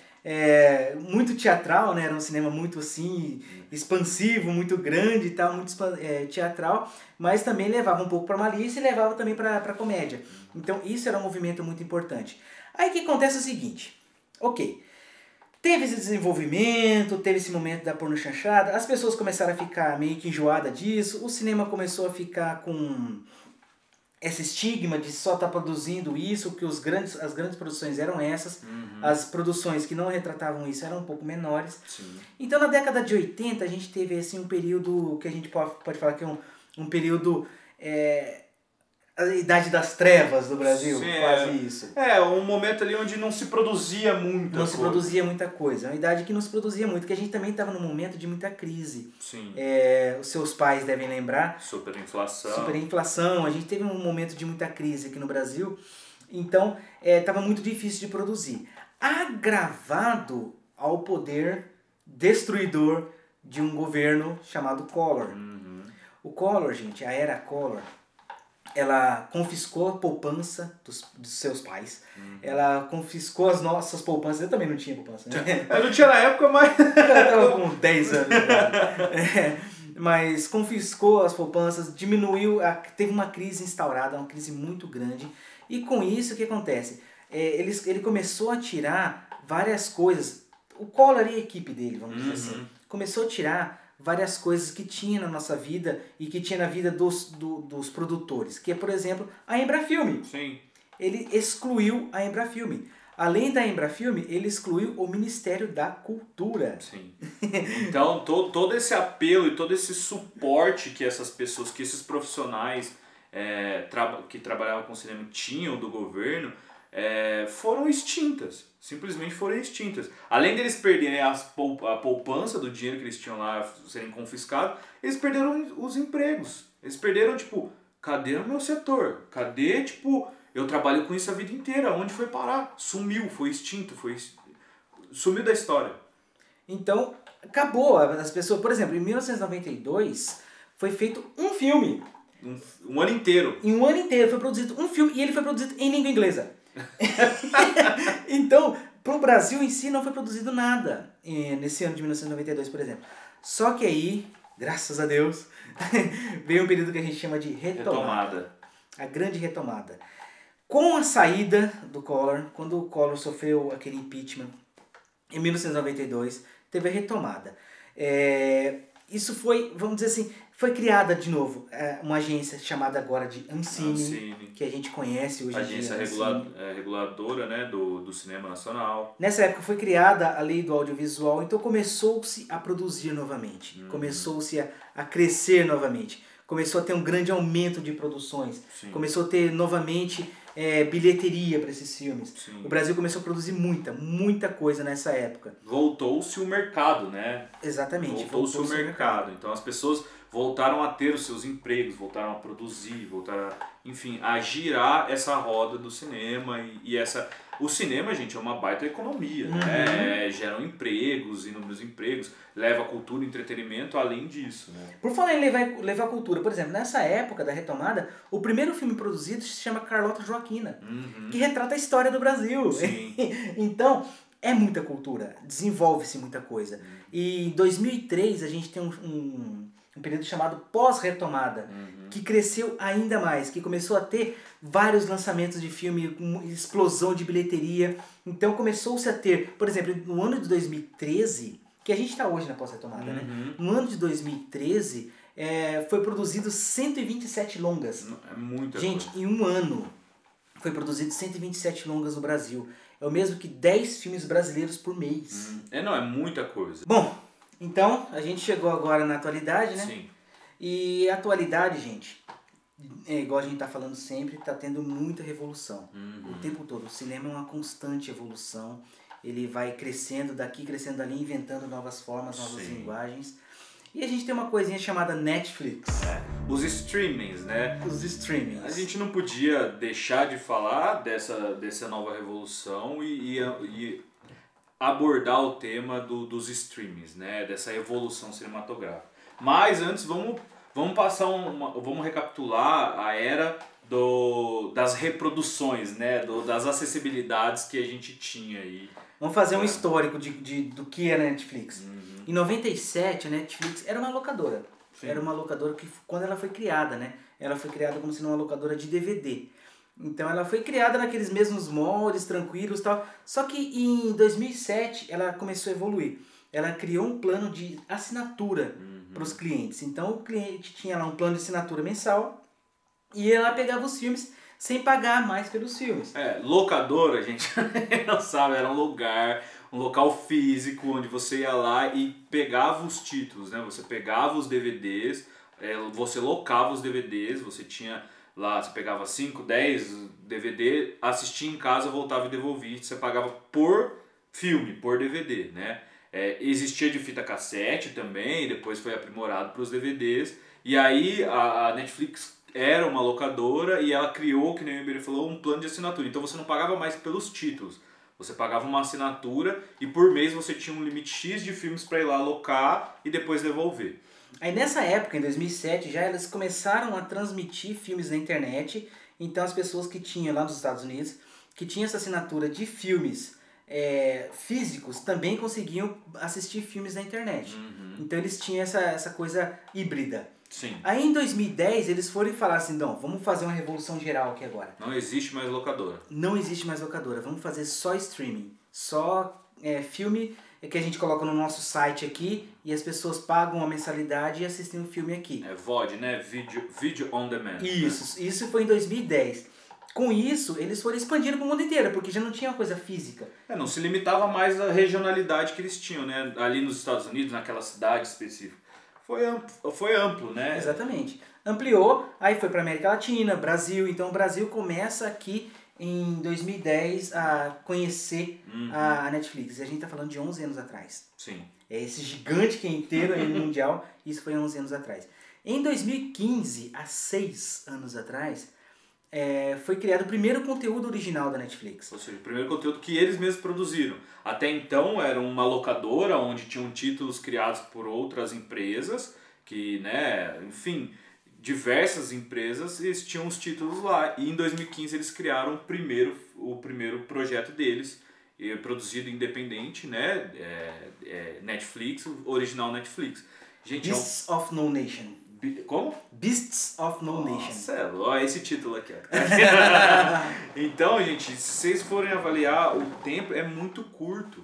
muito teatral, né? Era um cinema muito assim expansivo, muito grande e tal, muito teatral, mas também levava um pouco para malícia e levava também para comédia. Então isso era um movimento muito importante. Aí o que acontece é o seguinte, ok, teve esse desenvolvimento, teve esse momento da porno chanchada, as pessoas começaram a ficar meio que enjoadas disso, o cinema começou a ficar com esse estigma de só estar produzindo isso, que as grandes produções eram essas, as produções que não retratavam isso eram um pouco menores. Sim. Então na década de 80 a gente teve assim, um período que a gente pode falar que é um período, a idade das trevas do Brasil, sim, quase isso. Um momento ali onde não se produzia muita coisa. Se produzia muita coisa, é uma idade que não se produzia muito, que a gente também estava num momento de muita crise. Sim. Os seus pais devem lembrar. Superinflação, a gente teve um momento de muita crise aqui no Brasil, então estava muito difícil de produzir. Agravado ao poder destruidor de um governo chamado Collor. O Collor, gente, a era Collor, ela confiscou a poupança dos seus pais. Ela confiscou as nossas poupanças. Eu também não tinha poupança, né? Eu não tinha na época, mas... Eu tava com 10 anos. Mas confiscou as poupanças, teve uma crise instaurada, uma crise muito grande. E com isso, o que acontece? Ele começou a tirar várias coisas. O Collor e a equipe dele, vamos dizer assim, começou a tirar várias coisas que tinha na nossa vida e que tinha na vida dos produtores, que é, por exemplo, a Embrafilme. Sim. Ele excluiu a Embrafilme. Além da Embrafilme, ele excluiu o Ministério da Cultura. Sim. Então, todo esse apelo e todo esse suporte que essas pessoas, que esses profissionais que trabalhavam com cinema tinham do governo, foram extintas. Simplesmente foram extintas. Além deles perderem a poupança do dinheiro que eles tinham lá serem confiscados, eles perderam os empregos. Eles perderam, tipo, cadê o meu setor? Cadê, tipo, eu trabalho com isso a vida inteira. Onde foi parar? Sumiu, foi extinto, sumiu da história. Então, acabou. As pessoas, por exemplo, em 1992 foi feito um filme. um ano inteiro. Em um ano inteiro foi produzido um filme e ele foi produzido em língua inglesa. Então, pro Brasil em si não foi produzido nada nesse ano de 1992, por exemplo. Só que aí, graças a Deus, veio um período que a gente chama de retomada. A grande retomada. Com a saída do Collor, quando o Collor sofreu aquele impeachment em 1992, teve a retomada. Isso foi, vamos dizer assim, foi criada de novo uma agência chamada agora de Ancine, que a gente conhece hoje em dia. Agência reguladora, né, do cinema nacional. Nessa época foi criada a lei do audiovisual, então começou-se a produzir novamente, começou-se a crescer novamente, começou a ter um grande aumento de produções, começou a ter novamente bilheteria para esses filmes. Sim. O Brasil começou a produzir muita coisa nessa época. Voltou-se o mercado, né? Exatamente. Voltou-se o mercado. Então as pessoas voltaram a ter os seus empregos, voltaram a produzir, voltaram a girar essa roda do cinema e essa... O cinema, gente, é uma baita economia, né? Geram empregos, inúmeros empregos, leva cultura e entretenimento além disso, né? Por falar em levar cultura, por exemplo, nessa época da retomada, o primeiro filme produzido se chama Carlota Joaquina, que retrata a história do Brasil. Sim. Então, é muita cultura, desenvolve-se muita coisa. E em 2003 a gente tem um período chamado pós-retomada, que cresceu ainda mais, que começou a ter vários lançamentos de filme, explosão de bilheteria. Então começou-se a ter, por exemplo, no ano de 2013, que a gente está hoje na pós-retomada, né? No ano de 2013, foi produzido 127 longas. É muita gente, coisa. Em um ano foi produzido 127 longas no Brasil. É o mesmo que 10 filmes brasileiros por mês. É muita coisa. Bom, então, a gente chegou agora na atualidade, né? Sim. E a atualidade, gente, igual a gente tá falando sempre, tá tendo muita revolução. O tempo todo. O cinema é uma constante evolução. Ele vai crescendo daqui, crescendo ali, inventando novas formas, novas linguagens. E a gente tem uma coisinha chamada Netflix. Os streamings, né? Os streamings. A gente não podia deixar de falar dessa nova revolução e abordar o tema dos streamings, né? Dessa evolução cinematográfica. Mas antes vamos passar vamos recapitular a era das reproduções, né? Das acessibilidades que a gente tinha aí. Vamos fazer um histórico do que era a Netflix. Em 97 a Netflix era uma locadora. Sim. Era uma locadora que quando ela foi criada, né? Ela foi criada como sendo uma locadora de DVD. Então ela foi criada naqueles mesmos moldes, tranquilos e tal. Só que em 2007 ela começou a evoluir. Ela criou um plano de assinatura para os clientes. Então o cliente tinha lá um plano de assinatura mensal e ela pegava os filmes sem pagar mais pelos filmes. Locadora, gente, não sabe, era um local físico onde você ia lá e pegava os títulos, né? Você pegava os DVDs, você locava os DVDs, você tinha... Lá você pegava 5, 10 DVD, assistia em casa, voltava e devolvia. Você pagava por filme, por DVD, né? Existia de fita cassete também, depois foi aprimorado para os DVDs. E aí a Netflix era uma locadora e ela criou, que nem o Iberê falou, um plano de assinatura. Então você não pagava mais pelos títulos. Você pagava uma assinatura e por mês você tinha um limite X de filmes para ir lá alocar e depois devolver. Aí nessa época, em 2007, já elas começaram a transmitir filmes na internet. Então as pessoas que tinham lá nos Estados Unidos, que tinham essa assinatura de filmes físicos, também conseguiam assistir filmes na internet. Então eles tinham essa coisa híbrida. Sim. Aí em 2010 eles foram e falaram assim, não, vamos fazer uma revolução geral aqui agora. Não existe mais locadora. Não existe mais locadora, vamos fazer só streaming. Só filme que a gente coloca no nosso site aqui e as pessoas pagam uma mensalidade e assistem um filme aqui. VOD, né? Video on demand. Isso foi em 2010. Com isso, eles foram expandindo para o mundo inteiro, porque já não tinha uma coisa física. Não se limitava mais à regionalidade que eles tinham, né? Ali nos Estados Unidos, naquela cidade específica. Foi amplo, né? Exatamente. Ampliou, aí foi para América Latina, Brasil. Então o Brasil começa aqui em 2010 a conhecer a Netflix. E a gente está falando de 11 anos atrás. Sim. Esse gigante que é inteiro aí no mundial, isso foi 11 anos atrás. Em 2015, há 6 anos atrás, foi criado o primeiro conteúdo original da Netflix. Ou seja, o primeiro conteúdo que eles mesmos produziram. Até então era uma locadora onde tinham títulos criados por outras empresas que, né, enfim, diversas empresas, eles tinham os títulos lá. E em 2015 eles criaram o primeiro projeto deles, produzido independente, né? Netflix, original Netflix. Gente, Beasts of No Nation. Como? Beasts of No Nation. Nossa, olha esse título aqui. Então, gente, se vocês forem avaliar, o tempo é muito curto.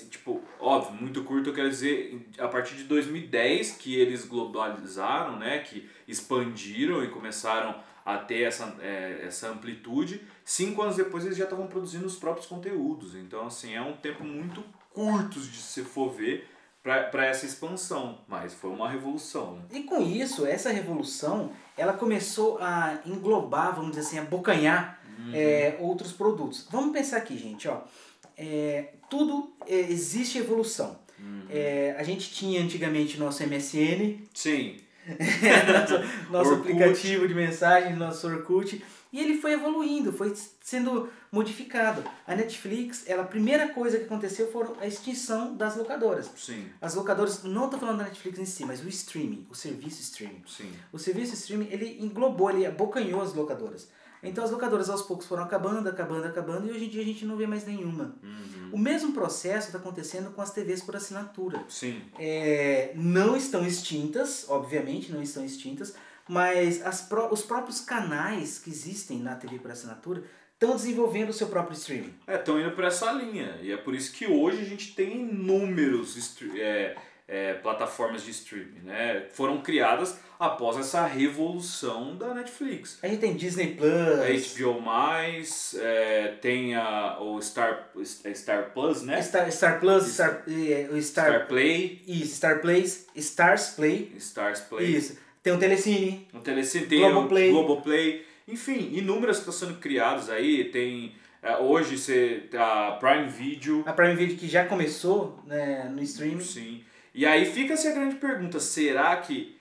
Tipo, óbvio, muito curto eu quero dizer a partir de 2010 que eles globalizaram, né, que expandiram e começaram a ter essa amplitude. 5 anos depois eles já estavam produzindo os próprios conteúdos. Então, assim, é um tempo muito curto de se for ver para essa expansão, mas foi uma revolução. Né? E com isso, essa revolução, ela começou a englobar, vamos dizer assim, abocanhar outros produtos. Vamos pensar aqui, gente, ó. Tudo existe evolução. A gente tinha antigamente nosso MSN. Sim. nosso aplicativo de mensagem, nosso Orkut. E ele foi evoluindo, foi sendo modificado. A Netflix, a primeira coisa que aconteceu foi a extinção das locadoras. Sim. As locadoras, não estou falando da Netflix em si, mas o streaming, o serviço streaming. Sim. O serviço streaming, ele englobou, ele abocanhou as locadoras. Então as locadoras aos poucos foram acabando, e hoje em dia a gente não vê mais nenhuma. O mesmo processo está acontecendo com as TVs por assinatura. Sim. Não estão extintas, obviamente não estão extintas, mas os próprios canais que existem na TV por assinatura estão desenvolvendo o seu próprio streaming. Estão indo por essa linha. E é por isso que hoje a gente tem inúmeros plataformas de streaming, né? Foram criadas após essa revolução da Netflix. A gente tem Disney Plus, HBO+, tem o Star Plus, né? Star Plus, Star Play. Isso, Star Plays, Stars Play. Stars Play. Isso. Tem o Telecine. O Telecine, tem Globoplay. o Globoplay. Enfim, inúmeras que estão sendo criadas aí. Tem hoje a Prime Video. A Prime Video que já começou, né, no streaming. Sim. E aí fica-se a grande pergunta, será que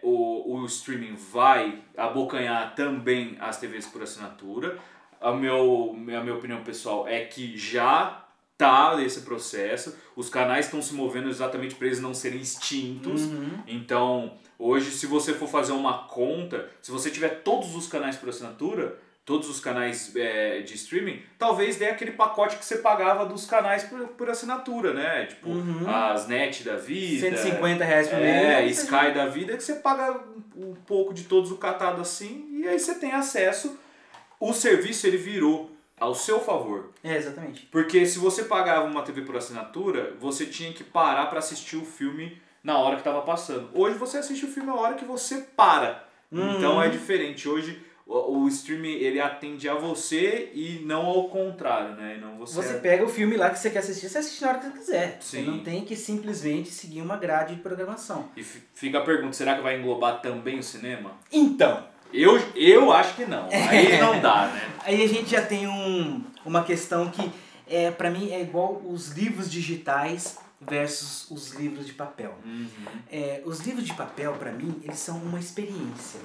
o streaming vai abocanhar também as TVs por assinatura? A minha opinião pessoal é que já está nesse processo, os canais estão se movendo exatamente para eles não serem extintos. Então, hoje, se você for fazer uma conta, se você tiver todos os canais por assinatura, todos os canais de streaming, talvez dê aquele pacote que você pagava dos canais por assinatura, né? Tipo, as net da vida. R$150 por mês. Sky da vida, que você paga um pouco de todos o catado assim, e aí você tem acesso. O serviço, ele virou ao seu favor. Exatamente. Porque se você pagava uma TV por assinatura, você tinha que parar para assistir o filme na hora que estava passando. Hoje você assiste o filme a hora que você para. Então é diferente. Hoje o streaming, ele atende a você e não ao contrário, né? E não você pega o filme lá que você quer assistir, você assiste na hora que você quiser. Sim. Você não tem que simplesmente seguir uma grade de programação. E fica a pergunta, será que vai englobar também o cinema? Então... Eu acho que não. Aí não dá, né? Aí a gente já tem uma questão que, pra mim, é igual os livros digitais versus os livros de papel. Os livros de papel, pra mim, eles são uma experiência.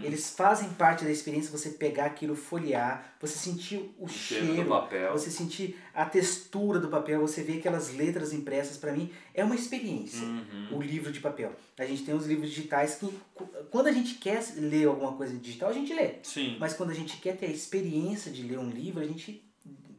Eles fazem parte da experiência, você pegar aquilo, folhear, você sentir o cheiro do papel, você sentir a textura do papel, você ver aquelas letras impressas, pra mim, é uma experiência. O livro de papel. A gente tem os livros digitais que, quando a gente quer ler alguma coisa digital, a gente lê. Sim. Mas quando a gente quer ter a experiência de ler um livro,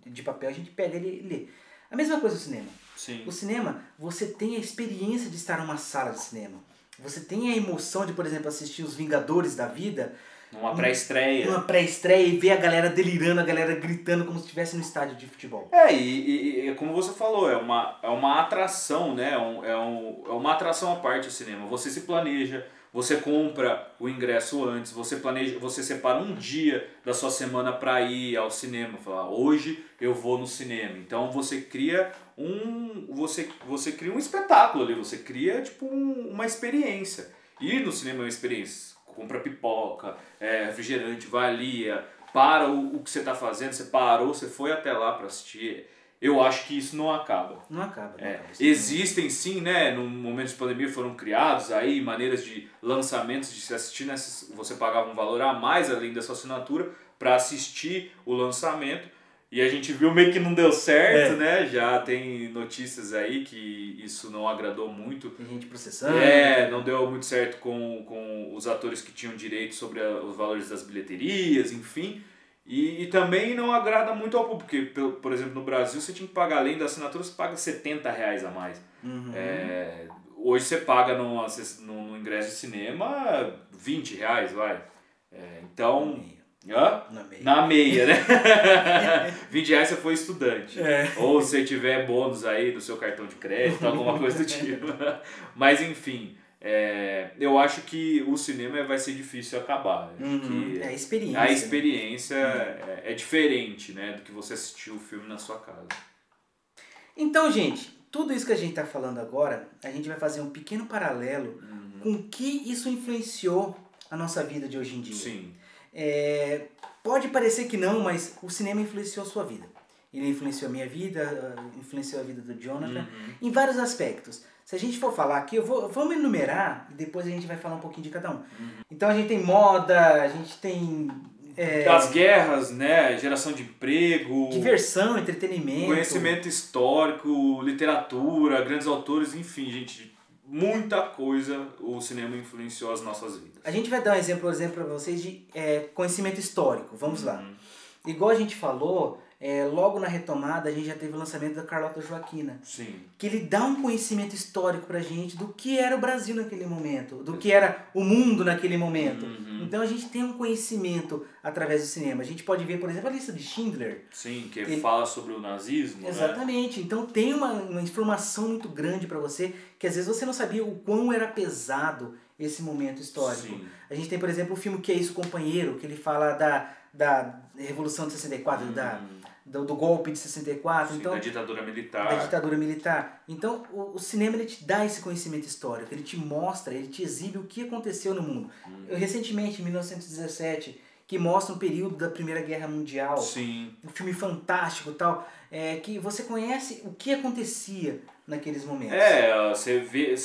de papel, a gente pega ele e lê. A mesma coisa no cinema. Sim. O cinema, você tem a experiência de estar numa sala de cinema. Você tem a emoção de, por exemplo, assistir Os Vingadores da Vida. Numa pré-estreia. Numa pré-estreia e ver a galera delirando, a galera gritando como se estivesse no estádio de futebol. E como você falou, é uma atração, né? É uma atração à parte o cinema. Você se planeja, você compra o ingresso antes, você separa um dia da sua semana para ir ao cinema. Falar, hoje eu vou no cinema. Então você cria você cria um espetáculo ali, você cria tipo uma experiência. Ir no cinema é uma experiência. Compra pipoca, refrigerante, valia, para o que você está fazendo, você parou, você foi até lá para assistir. Eu acho que isso não acaba. Não acaba. Existem sim, né, no momento de pandemia foram criados aí maneiras de lançamentos, de se assistir, você pagava um valor a mais além da sua assinatura para assistir o lançamento. E a gente viu meio que não deu certo, né? Já tem notícias aí que isso não agradou muito. Tem gente processando. Não deu muito certo com os atores que tinham direito sobre os valores das bilheterias, enfim. E também não agrada muito ao público, porque, por exemplo, no Brasil você tinha que pagar, além da assinatura, você paga R$70 a mais. Hoje você paga no ingresso de cinema R$20, vai. Então... Na meia, né? R$20 se for estudante. Ou se tiver bônus aí do seu cartão de crédito, alguma coisa do tipo. Mas enfim, eu acho que o cinema vai ser difícil acabar. A experiência. A experiência é diferente, né, do que você assistir o filme na sua casa. Então, gente, tudo isso que a gente está falando agora, a gente vai fazer um pequeno paralelo com o que isso influenciou a nossa vida de hoje em dia. Sim. Pode parecer que não, mas o cinema influenciou a sua vida. Ele influenciou a minha vida, influenciou a vida do Jonathan, em vários aspectos. Se a gente for falar aqui, vamos enumerar e depois a gente vai falar um pouquinho de cada um. Então a gente tem moda, a gente tem... as guerras, né? Geração de emprego... diversão, entretenimento... conhecimento histórico, literatura, grandes autores, enfim, gente... Muita coisa o cinema influenciou as nossas vidas. A gente vai dar um exemplo para vocês de conhecimento histórico. Vamos lá. Igual a gente falou, logo na retomada a gente já teve o lançamento da Carlota Joaquina. Sim. Que ele dá um conhecimento histórico pra gente do que era o Brasil naquele momento, do que era o mundo naquele momento. Então a gente tem um conhecimento através do cinema. A gente pode ver, por exemplo, a lista de Schindler. Sim, que fala sobre o nazismo. Exatamente. Né? Então tem uma informação muito grande para você que às vezes você não sabia o quão era pesado esse momento histórico. Sim. A gente tem, por exemplo, o filme Que é Isso, Companheiro, que ele fala da Revolução de 64, do golpe de 64. Sim, então, da ditadura militar. Da ditadura militar. Então, o cinema ele te dá esse conhecimento histórico, ele te mostra, ele te exibe o que aconteceu no mundo. Recentemente, em 1917, que mostra um período da Primeira Guerra Mundial. Sim. Um filme fantástico e tal, que você conhece o que acontecia naqueles momentos. Você vê,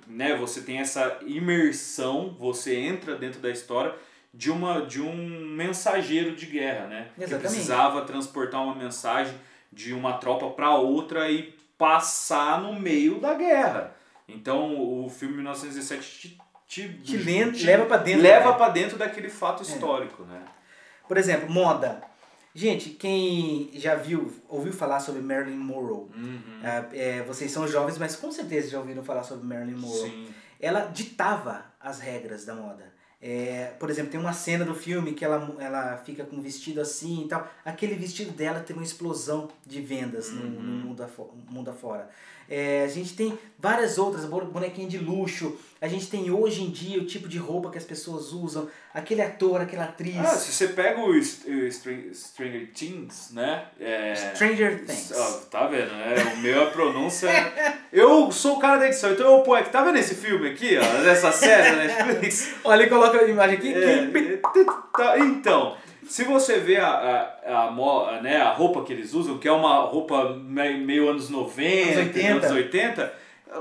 né, você tem essa imersão, você entra dentro da história de um mensageiro de guerra, né? Exatamente. Que precisava transportar uma mensagem de uma tropa para outra e passar no meio da guerra. Então, o filme 1917 leva para dentro daquele fato histórico, né? Por exemplo, moda. Gente, quem já ouviu falar sobre Marilyn Monroe, vocês são jovens, mas com certeza já ouviram falar sobre Marilyn Monroe. Sim. Ela ditava as regras da moda. Por exemplo, tem uma cena do filme que ela fica com um vestido assim e tal. Aquele vestido dela teve uma explosão de vendas no mundo afora. A gente tem várias outras, bonequinha de luxo. A gente tem hoje em dia o tipo de roupa que as pessoas usam. Aquele ator, aquela atriz. Se você pega o Stranger Things, né? Stranger Things. Tá vendo, né? O meu, a pronúncia... Eu sou o cara da edição, então eu ponho aqui. Tá vendo esse filme aqui, ó? Essa série da Netflix? Olha, ele coloca a imagem aqui. Então... Se você vê a roupa que eles usam, que é uma roupa meio anos 90, anos 80,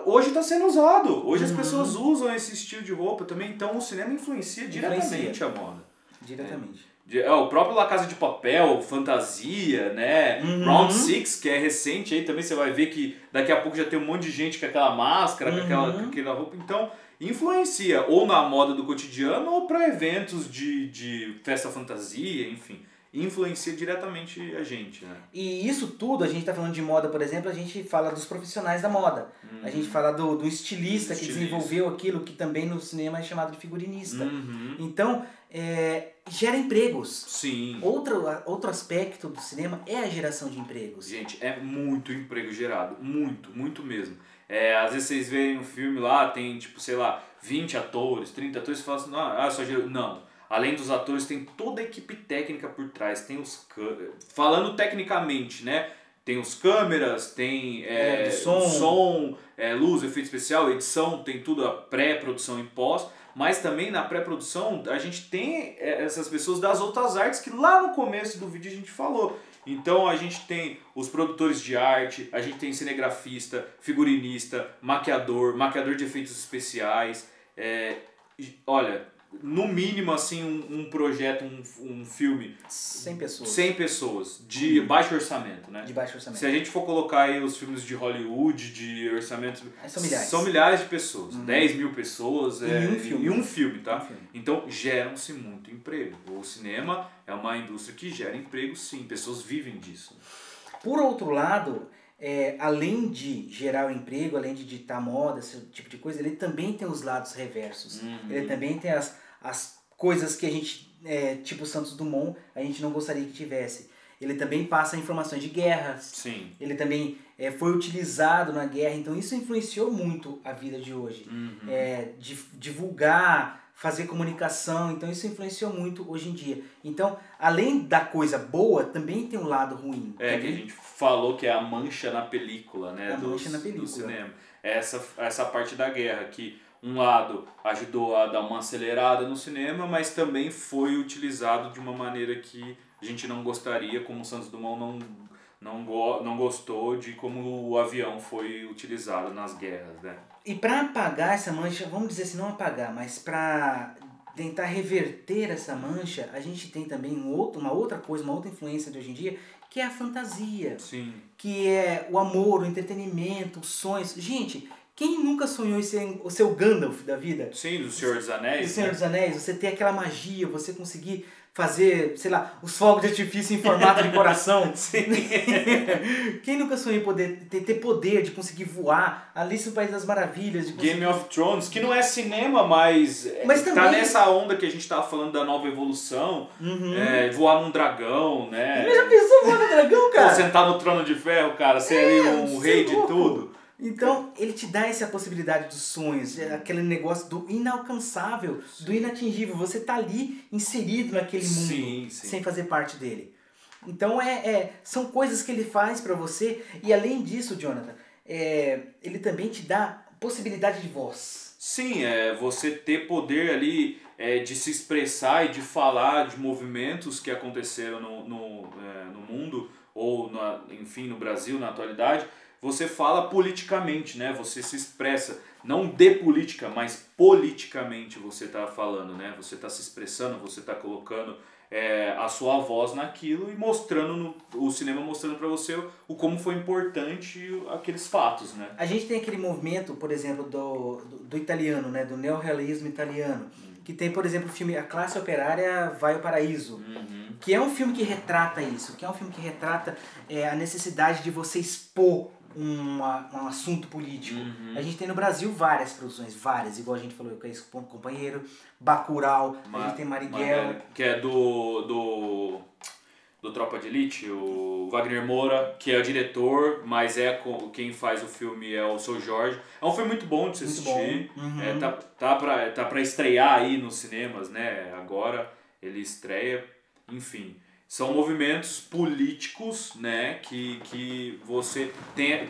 hoje está sendo usado. Hoje as pessoas usam esse estilo de roupa também. Então o cinema influencia diretamente a moda. Diretamente. O próprio La Casa de Papel, Fantasia, né? Round Six, que é recente aí também, você vai ver que daqui a pouco já tem um monte de gente com aquela máscara, com aquela roupa. Então... influencia ou na moda do cotidiano ou para eventos de festa fantasia, enfim. Influencia diretamente a gente, né? E isso tudo, a gente tá falando de moda, por exemplo, a gente fala dos profissionais da moda. A gente fala do estilista que desenvolveu aquilo que também no cinema é chamado de figurinista. Então, gera empregos. Sim. Outro aspecto do cinema é a geração de empregos. Gente, é muito emprego gerado. Muito, muito mesmo. Às vezes vocês veem um filme lá, tem tipo, sei lá, 20 atores, 30 atores, e falam assim, só gerou. Não. Além dos atores, tem toda a equipe técnica por trás. Tem falando tecnicamente, né? Tem os câmeras, tem som, luz, efeito especial, edição, tem tudo, a pré-produção e pós. Mas também na pré-produção a gente tem essas pessoas das outras artes que lá no começo do vídeo a gente falou. Então a gente tem os produtores de arte, a gente tem cinegrafista, figurinista, maquiador de efeitos especiais. Olha, no mínimo, assim, um projeto, um filme... 100 pessoas. 100 pessoas, de baixo orçamento, né? De baixo orçamento. Se a gente for colocar aí os filmes de Hollywood, de orçamento... São milhares. São milhares de pessoas. 10 mil pessoas Em um filme, tá? Então, geram-se muito emprego. O cinema é uma indústria que gera emprego, sim. Pessoas vivem disso. Por outro lado, além de gerar o emprego, além de ditar moda, esse tipo de coisa, ele também tem os lados reversos. Ele também tem as coisas que a gente, tipo Santos Dumont, a gente não gostaria que tivesse. Ele também passa informações de guerras. Sim. Ele também foi utilizado na guerra, então isso influenciou muito a vida de hoje. Divulgar, fazer comunicação, então isso influenciou muito hoje em dia. Então, além da coisa boa, também tem um lado ruim. Que a gente falou que é a mancha na película, né? Mancha na película. Do cinema. Essa parte da guerra, que um lado ajudou a dar uma acelerada no cinema, mas também foi utilizado de uma maneira que a gente não gostaria, como o Santos Dumont não gostou de como o avião foi utilizado nas guerras, né? E para apagar essa mancha, vamos dizer assim, não apagar, mas para tentar reverter essa mancha, a gente tem também uma outra coisa, uma outra influência de hoje em dia, que é a fantasia. Sim. Que é o amor, o entretenimento, os sonhos. Gente, quem nunca sonhou em ser o seu Gandalf da vida? Sim, do Senhor dos Anéis. Do Senhor dos Anéis, você ter aquela magia, você conseguir fazer, sei lá, os fogos de artifício em formato de coração. Sim. Quem nunca sonhou em poder ter poder de conseguir voar? Alice no País das Maravilhas. De conseguir... Game of Thrones, que não é cinema, mas também... tá nessa onda que a gente tava falando da nova evolução. Voar num dragão, né? Mas já pensou voar num dragão, cara? Ou sentar no trono de ferro, cara, ser ali um rei de tudo. Então, ele te dá essa possibilidade dos sonhos, aquele negócio do inalcançável, do inatingível. Você tá ali inserido naquele mundo, sem fazer parte dele. Então, são coisas que ele faz pra você. E além disso, Jonathan, ele também te dá possibilidade de voz. Sim, você ter poder ali de se expressar e de falar de movimentos que aconteceram no mundo, ou enfim, no Brasil, na atualidade. Você fala politicamente, né? Você se expressa, não de política, mas politicamente você está falando, né? Você está se expressando, você está colocando a sua voz naquilo e mostrando, o cinema mostrando para você como foi importante aqueles fatos, né? A gente tem aquele movimento, por exemplo, do italiano, né? Do neorrealismo italiano, que tem, por exemplo, o filme A Classe Operária Vai ao Paraíso, que é um filme que retrata isso, que é um filme que retrata a necessidade de você expor um assunto político. A gente tem no Brasil várias produções, igual a gente falou, que é esse Companheiro, Bacurau, a gente tem Marighella. Que é do Tropa de Elite, o Wagner Moura, que é o diretor, mas quem faz o filme é o Seu Jorge. É um filme muito bom de se assistir. Tá pra estrear aí nos cinemas, né? Agora ele estreia, enfim. São movimentos políticos, né, que você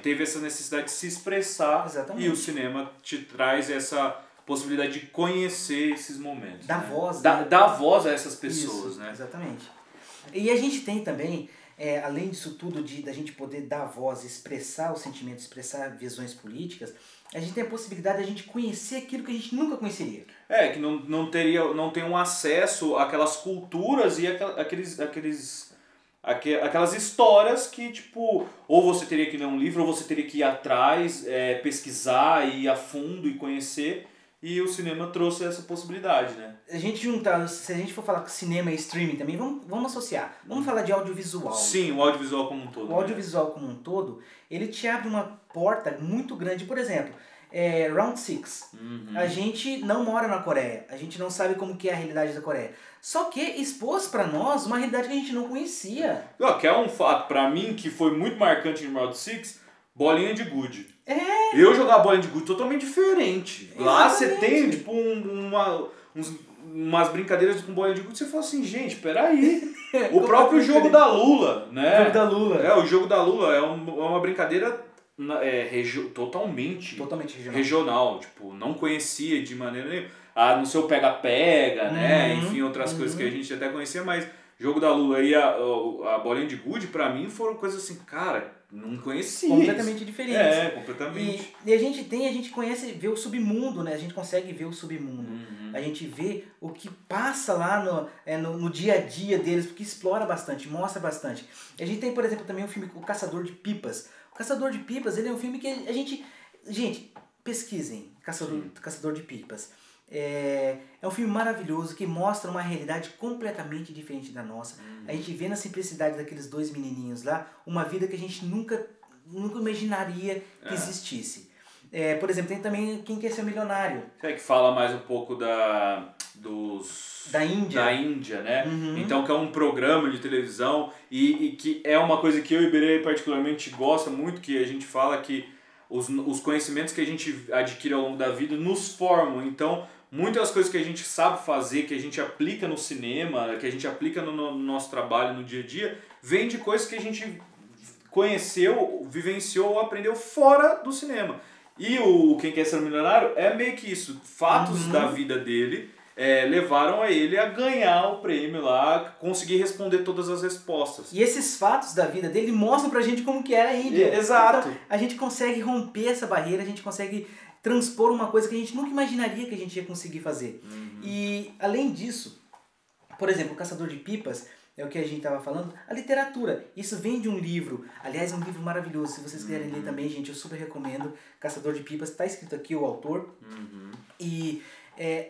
teve essa necessidade de se expressar. Exatamente. E o cinema te traz essa possibilidade de conhecer esses momentos. Dar voz. Dar voz a essas pessoas, isso, né? Exatamente. E a gente tem também, além disso tudo, da gente poder dar voz, expressar os sentimentos, expressar visões políticas, a gente tem a possibilidade de a gente conhecer aquilo que a gente nunca conheceria. Que não tem um acesso àquelas culturas e aquelas histórias que, tipo, ou você teria que ler um livro, ou você teria que ir atrás, pesquisar, ir a fundo e conhecer. E o cinema trouxe essa possibilidade, né? Se a gente for falar que cinema e streaming também, vamos associar. Vamos falar de audiovisual. Sim, o audiovisual como um todo. O audiovisual como um todo, ele te abre uma porta muito grande. Por exemplo, Round 6. A gente não mora na Coreia. A gente não sabe como que é a realidade da Coreia. Só que expôs pra nós uma realidade que a gente não conhecia. Que é um fato, pra mim, que foi muito marcante em Round 6, bolinha de gude. Eu jogar bolinha de gude totalmente diferente. Exatamente. Lá você tem, tipo, umas brincadeiras com bolinha de gude, você fala assim, gente, peraí. O próprio jogo da Lula, né? O jogo da Lula. O jogo da Lula é uma brincadeira totalmente regional. Tipo, não conhecia de maneira nenhuma. No seu pega-pega, né? Enfim, outras coisas que a gente até conhecia, mas Jogo da Lula e a Bolinha de Gude, pra mim, foram coisas assim, cara, não conhecia. Completamente diferentes. É, completamente. E a gente conhece, vê o submundo, né? A gente consegue ver o submundo. A gente vê o que passa lá no dia a dia deles, porque explora bastante, mostra bastante. A gente tem, por exemplo, também o filme O Caçador de Pipas. O Caçador de Pipas, ele é um filme que a gente... Gente, pesquisem Caçador de Pipas. É um filme maravilhoso que mostra uma realidade completamente diferente da nossa. A gente vê na simplicidade daqueles dois menininhos lá uma vida que a gente nunca imaginaria que existisse. Por exemplo, tem também Quem Quer Ser Milionário. É que fala mais um pouco da Índia, né? Então, que é um programa de televisão e que é uma coisa que eu e o Iberê particularmente gosta muito, que a gente fala que os conhecimentos que a gente adquire ao longo da vida nos formam. Então, muitas coisas que a gente sabe fazer, que a gente aplica no cinema, que a gente aplica no nosso trabalho, no dia a dia, vem de coisas que a gente conheceu, vivenciou ou aprendeu fora do cinema. E o Quem Quer Ser Milionário é meio que isso. Fatos da vida dele levaram a ele a ganhar o prêmio lá, conseguir responder todas as respostas. E esses fatos da vida dele mostram pra gente como que era a Índia. Exato. Então, a gente consegue romper essa barreira, a gente consegue transpor uma coisa que a gente nunca imaginaria que a gente ia conseguir fazer. E, além disso, por exemplo, O Caçador de Pipas, é o que a gente estava falando, a literatura. Isso vem de um livro, aliás, um livro maravilhoso. Se vocês quiserem ler também, gente, eu super recomendo. Caçador de Pipas, está escrito aqui o autor. E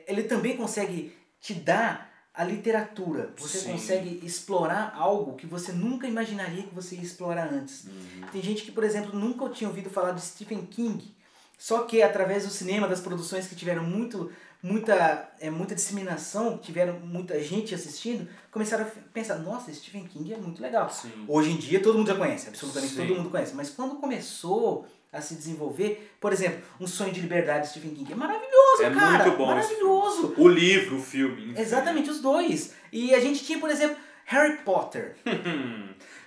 ele também consegue te dar a literatura. Você consegue explorar algo que você nunca imaginaria que você ia explorar antes. Tem gente que, por exemplo, nunca tinha ouvido falar de Stephen King. Só que através do cinema, das produções que tiveram muita disseminação, tiveram muita gente assistindo, começaram a pensar, nossa, Stephen King é muito legal. Hoje em dia todo mundo já conhece, absolutamente todo mundo conhece. Mas quando começou a se desenvolver, por exemplo, Um Sonho de Liberdade de Stephen King, é maravilhoso, cara! Muito bom, maravilhoso! O livro, o filme. Enfim. Exatamente, os dois. E a gente tinha, por exemplo, Harry Potter.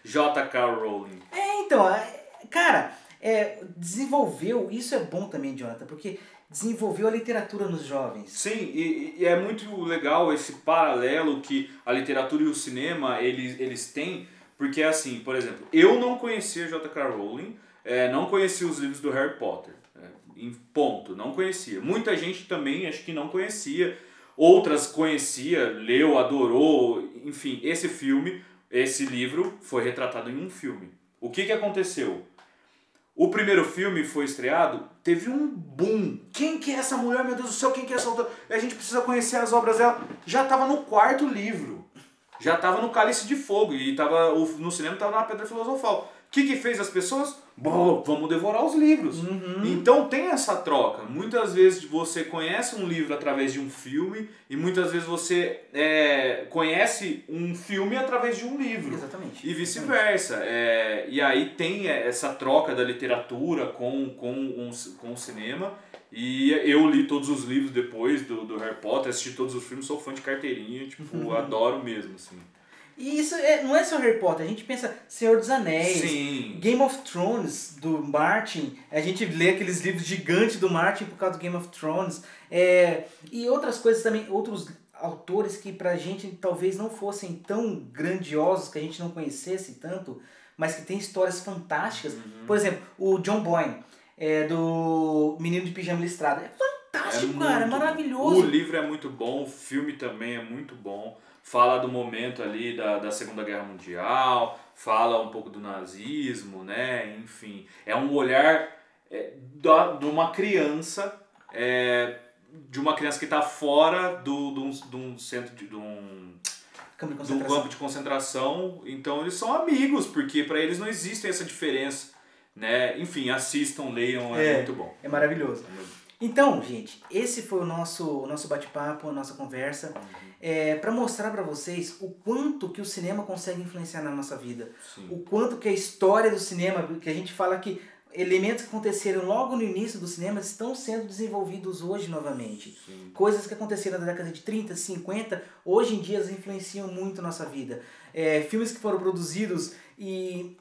J.K. Rowling. Então, cara... desenvolveu, isso é bom também, Jonathan, porque desenvolveu a literatura nos jovens. Sim, e é muito legal esse paralelo que a literatura e o cinema eles têm, porque assim, por exemplo, eu não conhecia J.K. Rowling, não conhecia os livros do Harry Potter, em ponto, não conhecia. Muita gente também acho que não conhecia, outras conhecia, leu, adorou, enfim, esse livro foi retratado em um filme. O que aconteceu? O primeiro filme foi estreado, teve um boom. Quem que é essa mulher, meu Deus do céu, quem que é essa autora? A gente precisa conhecer as obras dela. Já estava no quarto livro. Já estava no Cálice de Fogo. E no cinema estava na Pedra Filosofal. O que fez as pessoas? Bom, vamos devorar os livros. Então tem essa troca. Muitas vezes você conhece um livro através de um filme e muitas vezes você conhece um filme através de um livro. Exatamente. E vice-versa. E aí tem essa troca da literatura com o cinema. E eu li todos os livros depois do Harry Potter, assisti todos os filmes, sou fã de carteirinha, adoro mesmo, assim. E isso não é só Harry Potter, a gente pensa Senhor dos Anéis, Sim. Game of Thrones, do Martin, a gente lê aqueles livros gigantes do Martin por causa do Game of Thrones, e outras coisas também, outros autores que pra gente talvez não fossem tão grandiosos, que a gente não conhecesse tanto, mas que tem histórias fantásticas. Por exemplo, o John Boyne, do Menino de Pijama Listrado, é fantástico, cara, é maravilhoso. O livro é muito bom, o filme também é muito bom. Fala do momento ali da Segunda Guerra Mundial, fala um pouco do nazismo, né? Enfim, é um olhar de uma criança, que está fora de um centro de um campo de concentração. Então eles são amigos, porque para eles não existe essa diferença, né? Enfim, assistam, leiam, é muito bom. É maravilhoso. Então, gente, esse foi o nosso bate-papo, a nossa conversa, para mostrar para vocês o quanto que o cinema consegue influenciar na nossa vida. Sim. O quanto que a história do cinema, que a gente fala que elementos que aconteceram logo no início do cinema estão sendo desenvolvidos hoje novamente. Sim. Coisas que aconteceram na década de 30, 50, hoje em dia influenciam muito a nossa vida. Filmes que foram produzidos e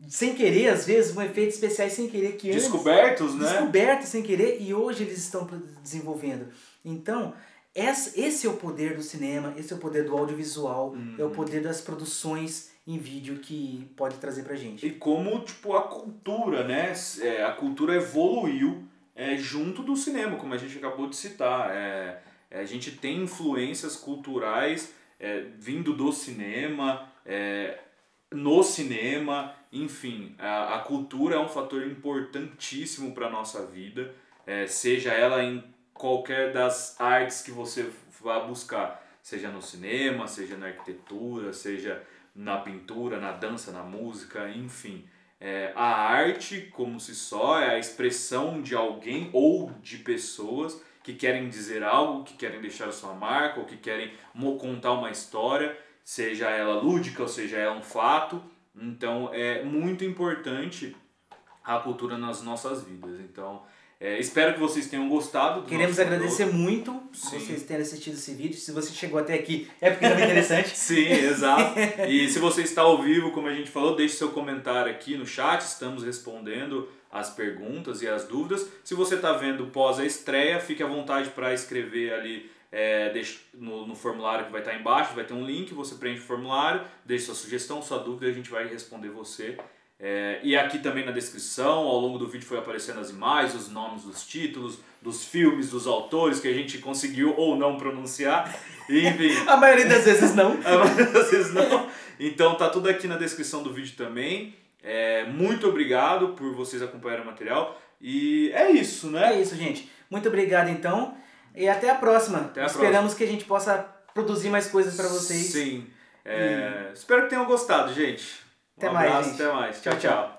sem querer, às vezes, com efeitos especiais sem querer. Descobertos, né? Descobertos sem querer, e hoje eles estão desenvolvendo. Então, esse é o poder do cinema, esse é o poder do audiovisual, é o poder das produções em vídeo que pode trazer pra gente. E como, tipo, a cultura, né? A cultura evoluiu junto do cinema, como a gente acabou de citar. A gente tem influências culturais vindo do cinema, no cinema, enfim. A cultura é um fator importantíssimo para a nossa vida, seja ela em qualquer das artes que você vá buscar, seja no cinema, seja na arquitetura, seja na pintura, na dança, na música, enfim. A arte, como se só, é a expressão de alguém ou de pessoas que querem dizer algo, que querem deixar a sua marca, ou que querem contar uma história, seja ela lúdica ou seja ela um fato. Então é muito importante a cultura nas nossas vidas. Então espero que vocês tenham gostado. Queremos agradecer muito por vocês terem assistido esse vídeo. Se você chegou até aqui, é porque é interessante. Sim, exato. E se você está ao vivo, como a gente falou, deixe seu comentário aqui no chat. Estamos respondendo as perguntas e as dúvidas. Se você está vendo pós a estreia, fique à vontade para escrever ali no formulário que vai estar embaixo. Vai ter um link, você preenche o formulário, deixe sua sugestão, sua dúvida, e a gente vai responder você. E aqui também na descrição, ao longo do vídeo foi aparecendo as imagens, os nomes dos títulos, dos filmes, dos autores que a gente conseguiu ou não pronunciar. Enfim. A maioria das vezes não. A maioria das vezes não. Então tá tudo aqui na descrição do vídeo também. Muito obrigado por vocês acompanharem o material. E é isso, né? É isso, gente. Muito obrigado então. E até a próxima. Esperamos que a gente possa produzir mais coisas para vocês. Sim. Espero que tenham gostado, gente. Até mais, abraço, gente. até mais. Tchau, tchau.